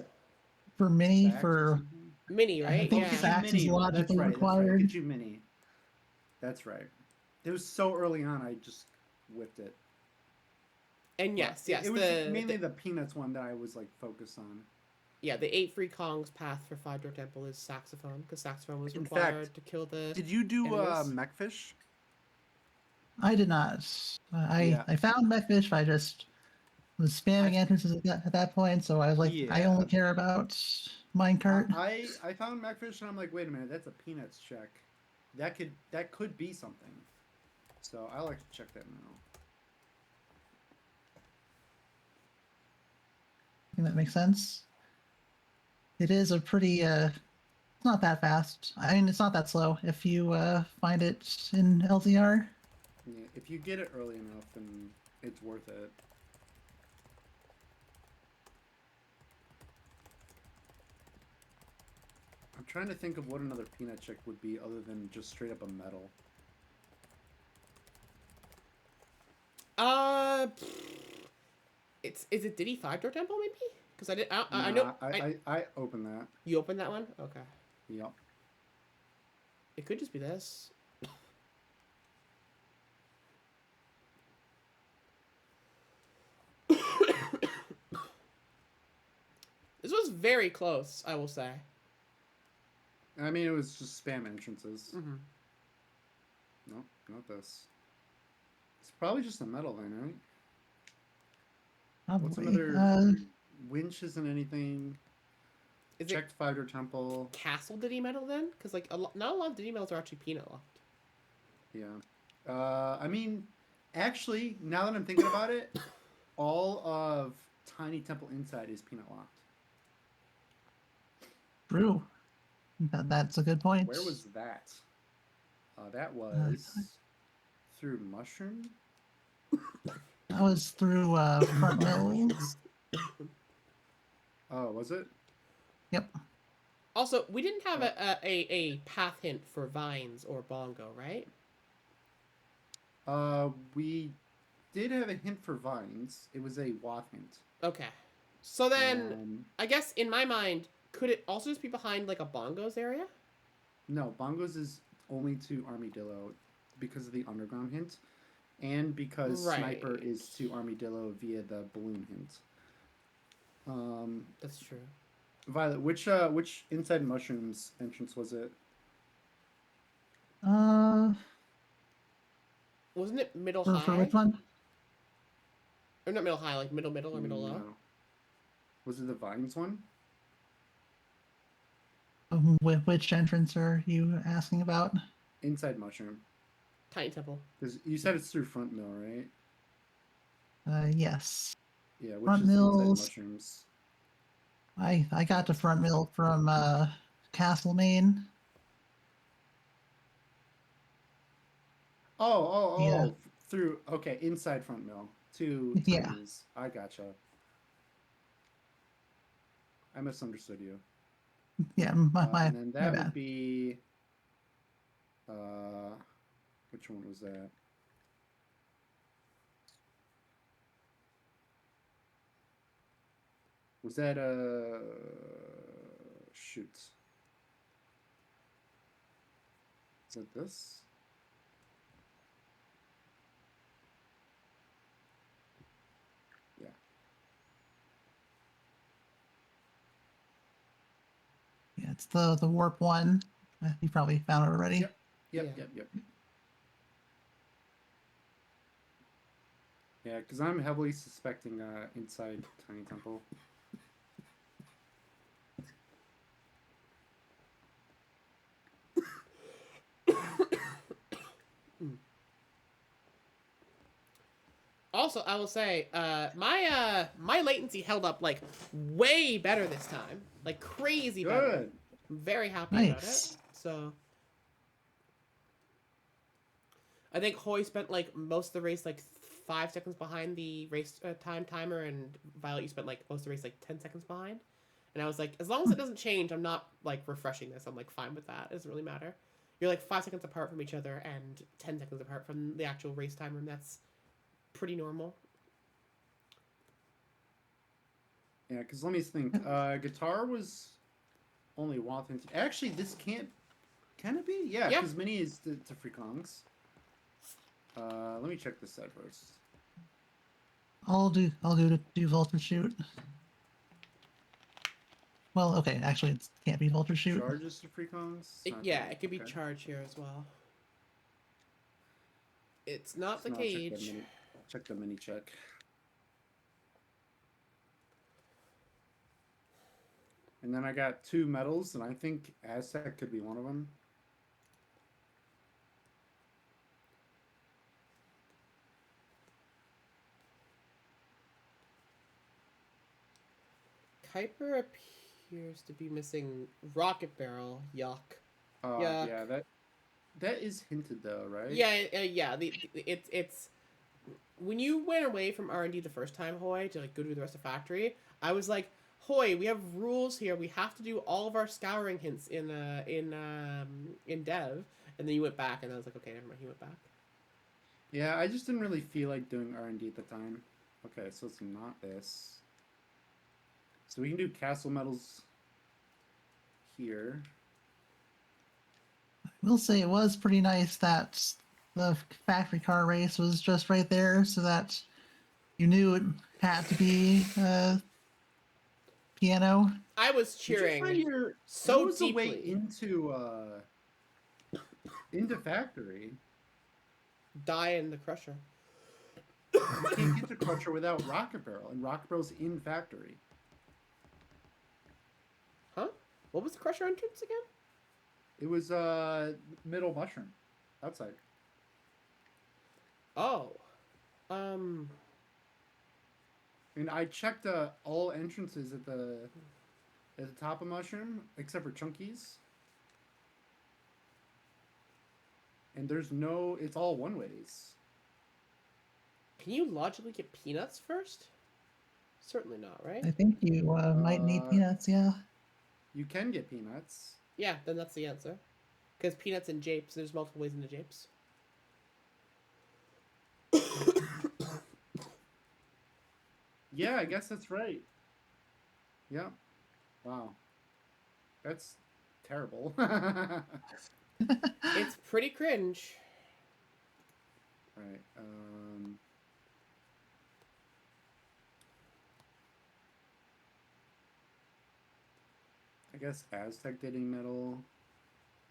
for Mini stacks or for. something? Mini, I right? think It gets Yeah. you stacks is mini. That's logically right. That's right. It required. gets you mini. That's right. It was so early on, I just whipped it. And yes, But yes. It was mainly the Peanuts one that I was like focused on. Yeah, the 8 free Kongs path for Five Door Temple is saxophone because saxophone was In required fact, to kill the. Did you do enemies. Mechfish? I did not. Yeah. I found Mechfish, but I just was spamming entrances at that point, so I was like, I Yeah. only care about minecart. I found Mechfish and I'm like, wait a minute, that's a Peanuts check. That could be something. So I like to check that now. I think that makes sense. It is a pretty it's not that fast. I mean, it's not that slow if you find it in LZR. Yeah, if you get it early enough, then it's worth it. I'm trying to think of what another peanut check would be other than just straight up a medal. Is it Diddy Five Door Temple maybe? Because I Nah, know I opened that. you opened that one. Okay. Yep. It could just be this. This was very close, I will say. I mean, it was just spam entrances. Mm-hmm. Nope, not this. It's probably just a medal then, right? What's Probably. another? Winch isn't anything. Is Checked Fighter Temple. it Castle Diddy medal then? Because like not a lot of Diddy medals are actually peanut locked. Yeah. I mean, actually, now that I'm thinking about it, all of Tiny Temple Inside is peanut locked. True. That's a good point. Where was that? That was through Mushroom. That was through front mills. Oh, was it? Yep. Also, we didn't have a path hint for Vines or Bongo, right? We did have a hint for Vines. It was a Watt hint. Okay. So then, I guess in my mind, could it also just be behind like a Bongos area? No, Bongos is only to Armadillo because of the underground hint, and because Sniper is to Armadillo via the balloon hint. That's true. Violet, which Inside Mushrooms entrance was it? Wasn't it middle for, high? For which one? Or not middle high, like middle or middle low? No. Was it the Vines one? Which entrance are you asking about? Inside Mushroom. Tiny Temple. Because you said it's through Front Mill, right? Yes. Yeah, which Front is Mills. Inside Mushrooms. I got to front mill from Castlemaine. Yeah. Through, okay, inside Front Mill. Two Yeah. tinies. I gotcha. I misunderstood you. Yeah, and then my that bad. would be, which one was that? Was that shoot? Is it this? Yeah. Yeah, it's the warp one. You probably found it already. Yep. Yeah. Yeah, because I'm heavily suspecting inside Tiny Temple. Also, I will say, my latency held up like way better this time, like crazy better. Good. I'm very happy about it. Nice. So, I think Hoy spent like most of the race like 5 seconds behind the race time timer, and Violet, you spent like most of the race like 10 seconds behind. And I was like, as long as it doesn't change, I'm not like refreshing this. I'm like fine with that. It doesn't really matter. You're like 5 seconds apart from each other and 10 seconds apart from the actual race timer, and that's pretty normal. Yeah, because let me think. Guitar was only Watson. Actually, this can't. Can it be? Yeah, Yeah. because Mini is to Freakongs. Let me check this out first. I'll do Vulture Shoot. Well, okay, actually it can't be Vulture Shoot. Charges to Freakongs? Yeah, it could be charge here as well. It's not the cage. Check the mini check. And then I got 2 medals, and I think Aztec could be one of them. Kuiper appears to be missing Rocket Barrel. Yuck. Yeah, that is hinted though, right? Yeah. It's when you went away from R&D the first time, Hoy, to like go to the rest of Factory. I was like, Hoy, we have rules here. We have to do all of our scouring hints in Dev. And then you went back, and I was like, okay, never mind. He went back. Yeah, I just didn't really feel like doing R&D at the time. Okay, so it's not this. So we can do castle medals here. I will say it was pretty nice that the factory car race was just right there, so that you knew it had to be piano. I was cheering so was deeply. The way into Factory. Die in the Crusher. You can't get to Crusher without Rocket Barrel, and Rocket Barrel's in Factory. Huh? What was the Crusher entrance again? It was middle mushroom, outside. Oh, And I checked all entrances at the top of mushroom, except for Chunky's. And there's no. It's all one ways. Can you logically get peanuts first? Certainly not, right? I think you might need peanuts, yeah. You can get peanuts. Yeah, then that's the answer. Because peanuts and japes, there's multiple ways into japes. Yeah, I guess that's right. Yeah. Wow. That's terrible. It's pretty cringe. Right. I guess Aztec did E-Metal.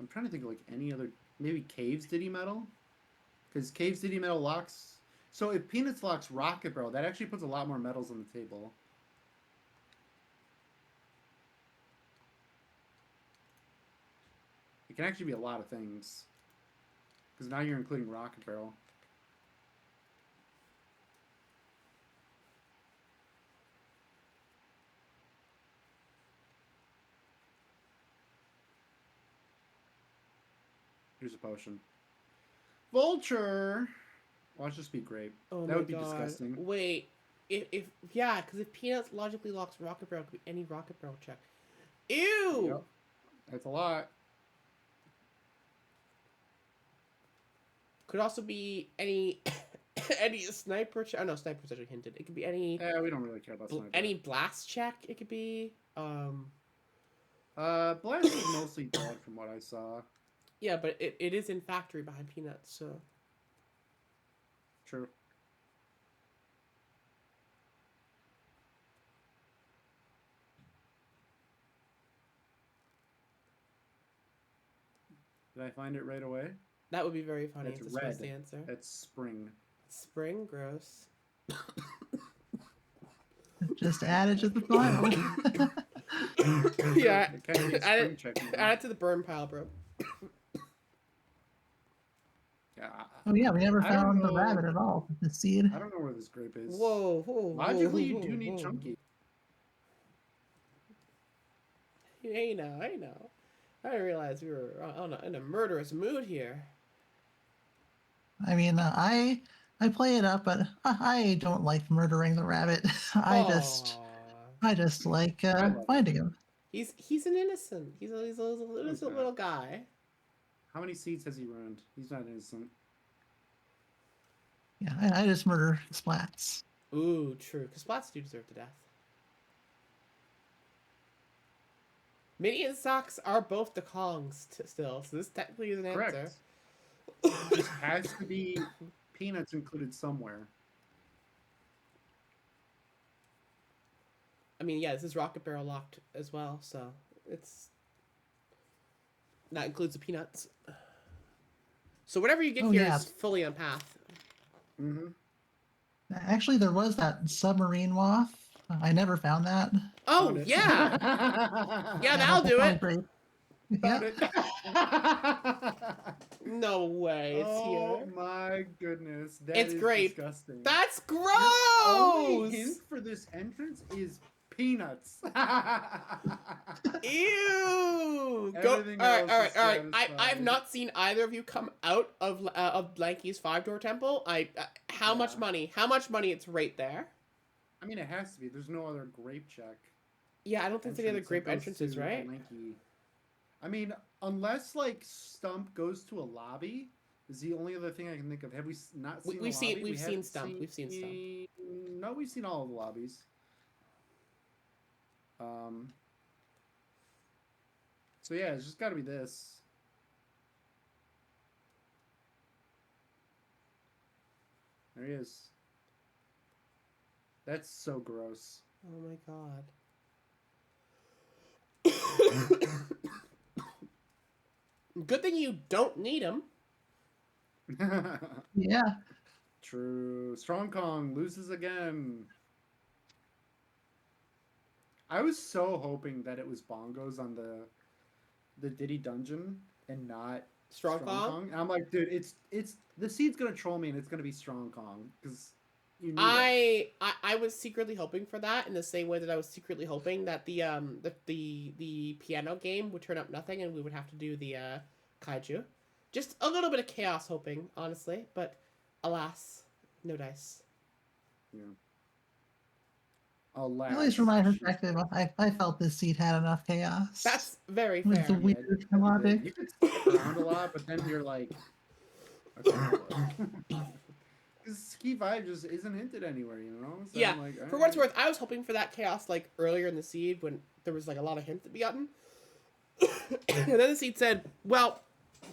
I'm trying to think of like any other. Maybe Caves did E-Metal? Because Caves did E-Metal locks. So if Peanuts locks Rocket Barrel, that actually puts a lot more medals on the table. It can actually be a lot of things. Because now you're including Rocket Barrel. Here's a potion. Vulture! Watch this be great. Oh that would be God. disgusting. Wait. Yeah, because if Peanuts logically locks Rocket Barrel, it could be any Rocket Barrel check. Ew! Yep. That's a lot. Could also be any any sniper check. Oh no, sniper's actually hinted. It could be any. Yeah, we don't really care about sniper. Any blast check. It could be. Blast is mostly dead from what I saw. Yeah, but it is in factory behind Peanuts, so. True. Did I find it right away? That would be very funny That's if this was red. the answer. That's spring. Spring, gross. Just add it to the pile. Yeah, It kind of needs add spring it, check. add it to the burn pile, bro. Yeah, Oh yeah, we never I don't found the know. rabbit at all. The seed. I don't know where this grape is. Whoa, whoa, Logically, whoa, you do whoa, need whoa. chunky. Hey, now, I know. I didn't realize we were in a murderous mood here. I mean, I play it up, but I don't like murdering the rabbit. Aww. I just like I love it. finding him. He's an innocent. He's a innocent that? little guy. How many seeds has he ruined? He's not innocent. Yeah, I just murder splats. Ooh, true. Because splats do deserve to death. Minion socks are both the Kongs still, so this technically is an Correct. answer. Just has to be peanuts included somewhere. I mean, yeah, this is Rocket Barrel locked as well, so it's that includes the peanuts. So whatever you get Oh, here yeah. is fully on path. Mm-hmm. Actually, there was that submarine moth. I never found that. Oh Found it. yeah, yeah, that'll that's do probably it. great. Found Yeah. it. No way, it's Oh here. my goodness. That It's is grape. disgusting. That's Your only gross. hint for this entrance is peanuts. Ew. Everything All right, else all is right, all right. I've satisfied. not seen either of you come out of Lanky's 5-door temple. How much Yeah. money? How much money? It's right there. I mean, it has to be. There's no other grape check. Yeah, I don't think there's any other Entrance that grape goes entrances, to right? Lanky. I mean, unless like Stump goes to a lobby, is the only other thing I can think of. Have we not seen? We've a seen lobby? we've We seen haven't Stump. We've seen Stump. No, we've seen all of the lobbies. So yeah, it's just got to be this. There he is. That's so gross. Oh my god. Good thing you don't need them. Yeah. True. Strong Kong loses again. I was so hoping that it was bongos on the Diddy dungeon and not Strong Kong? And I'm like, dude, it's the seed's gonna troll me and it's gonna be Strong Kong because you knew I was secretly hoping for that in the same way that I was secretly hoping that the piano game would turn up nothing and we would have to do the kaiju. Just a little bit of chaos hoping, honestly, but alas, no dice. that. Yeah. Alas, At least from my perspective, I felt this seed had enough chaos. That's very with fair. the weird you logic. You could skip around a lot, but then you're like, okay. Because Key 5 just isn't hinted anywhere, you know? So Yeah, I'm like, for what it's worth, I was hoping for that chaos like earlier in the seed when there was like a lot of hints to be gotten. And then the seed said, well,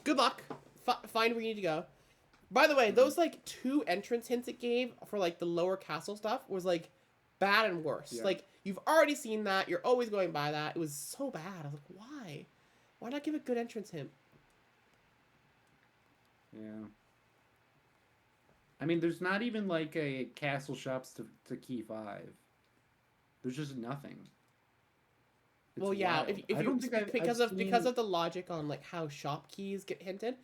good luck. Find where you need to go. By the way, those like 2 entrance hints it gave for like the lower castle stuff was like bad and worse. Yeah. Like you've already seen that. You're always going by that. It was so bad. I was like, why? Why not give a good entrance hint? Yeah. I mean, there's not even like a castle shops to Key 5. There's just nothing. It's Well, yeah, wild. if I you don't think I've because seen... of the logic on like how shop keys get hinted,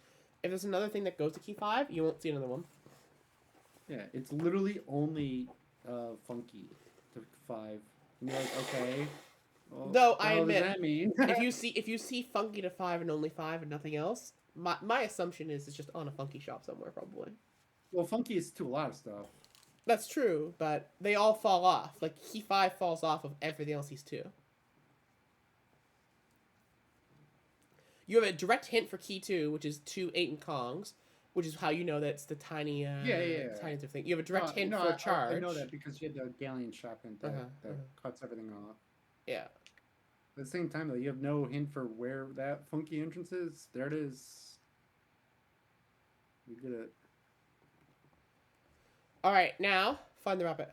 if there's another thing that goes to Key 5, you won't see another one. Yeah, it's literally only Funky to 5. And you're like, okay. Well, Though what the I hell admit, does that mean? if you see Funky to 5 and only 5 and nothing else, my assumption is it's just on a Funky shop somewhere probably. Well, Funky is to a lot of stuff. That's true, but they all fall off. Like Key 5 falls off of everything else he's 2. You have a direct hint for Key 2, which is 2, 8, and Kongs, which is how you know that it's the tiny, tiny thing. You have a direct hint for Charge. I know that because you had the Galleon shop hint that cuts everything off. Yeah. At the same time, though, you have no hint for where that Funky entrance is. There it is. We get it. All right, now find the rabbit.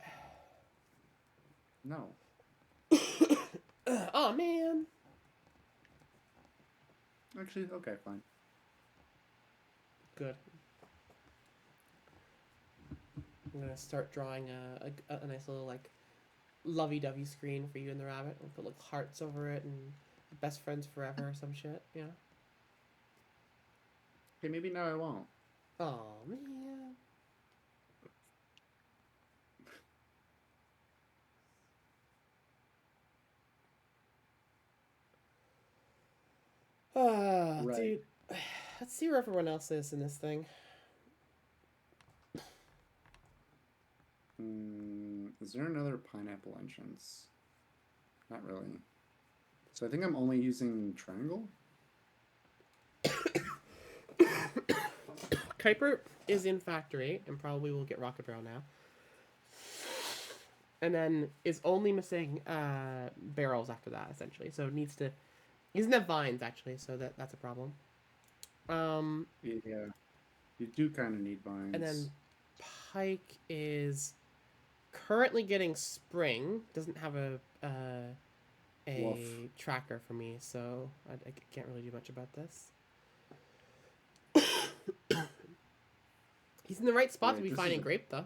No. Oh man. Actually, okay, fine. Good. I'm gonna start drawing a nice little like lovey-dovey screen for you and the rabbit. We'll put like hearts over it and best friends forever or some shit. Yeah. Okay, maybe now I won't. Oh man. Ah, Right. dude. Let's see where everyone else is in this thing. Is there another pineapple entrance? Not really. So I think I'm only using triangle. Kuiper is in factory and probably will get Rocket Barrel now. And then is only missing barrels after that, essentially. So it needs to... He doesn't have vines, actually, so that's a problem. Yeah. You do kind of need vines. And then Pike is currently getting spring. Doesn't have a Woof. tracker for me, so I can't really do much about this. He's in the right spot to Wait, be this finding is a- grape, though.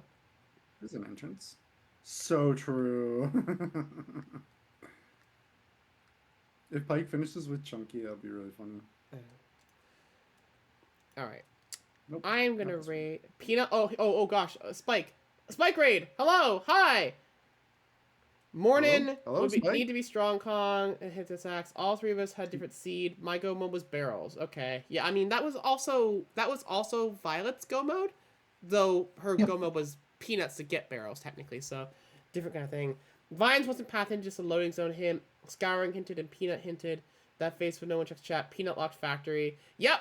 There's an entrance. So true. If Pike finishes with Chunky, that'll be really funny. All right. Nope. I'm gonna not this one. raid Peanut. Oh gosh, Spike raid. Hello, hi. Morning. Hello, Spike? Need to be strong Kong and hit this axe. All three of us had different seed. My go mode was barrels. Okay, yeah. I mean that was also Violet's go mode, though her Yep. go mode was Peanuts to get barrels technically. So different kind of thing. Vines wasn't pathing, just a loading zone hint. Scouring hinted and Peanut hinted. That face when no one checks chat. Peanut locked factory. Yep.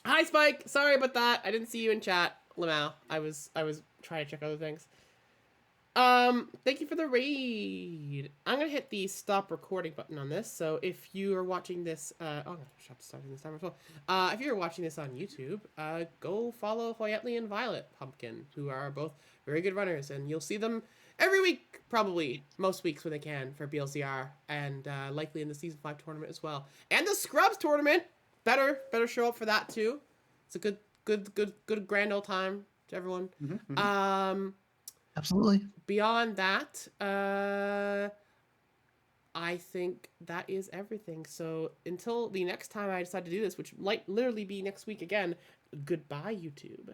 Hi Spike. Sorry about that. I didn't see you in chat, Lamau. I was trying to check other things. Thank you for the raid. I'm gonna hit the stop recording button on this. So if you are watching this, oh, I have to start this time as well. If you're watching this on YouTube, go follow Hoyatley and Violet Pumpkin, who are both very good runners, and you'll see them every week, probably most weeks when they can for BLZR, and likely in the Season 5 tournament as well, and the Scrubs tournament. Better show up for that too. It's a good grand old time to everyone. Mm-hmm. Absolutely. Beyond that, I think that is everything. So until the next time I decide to do this, which might literally be next week again, goodbye, YouTube.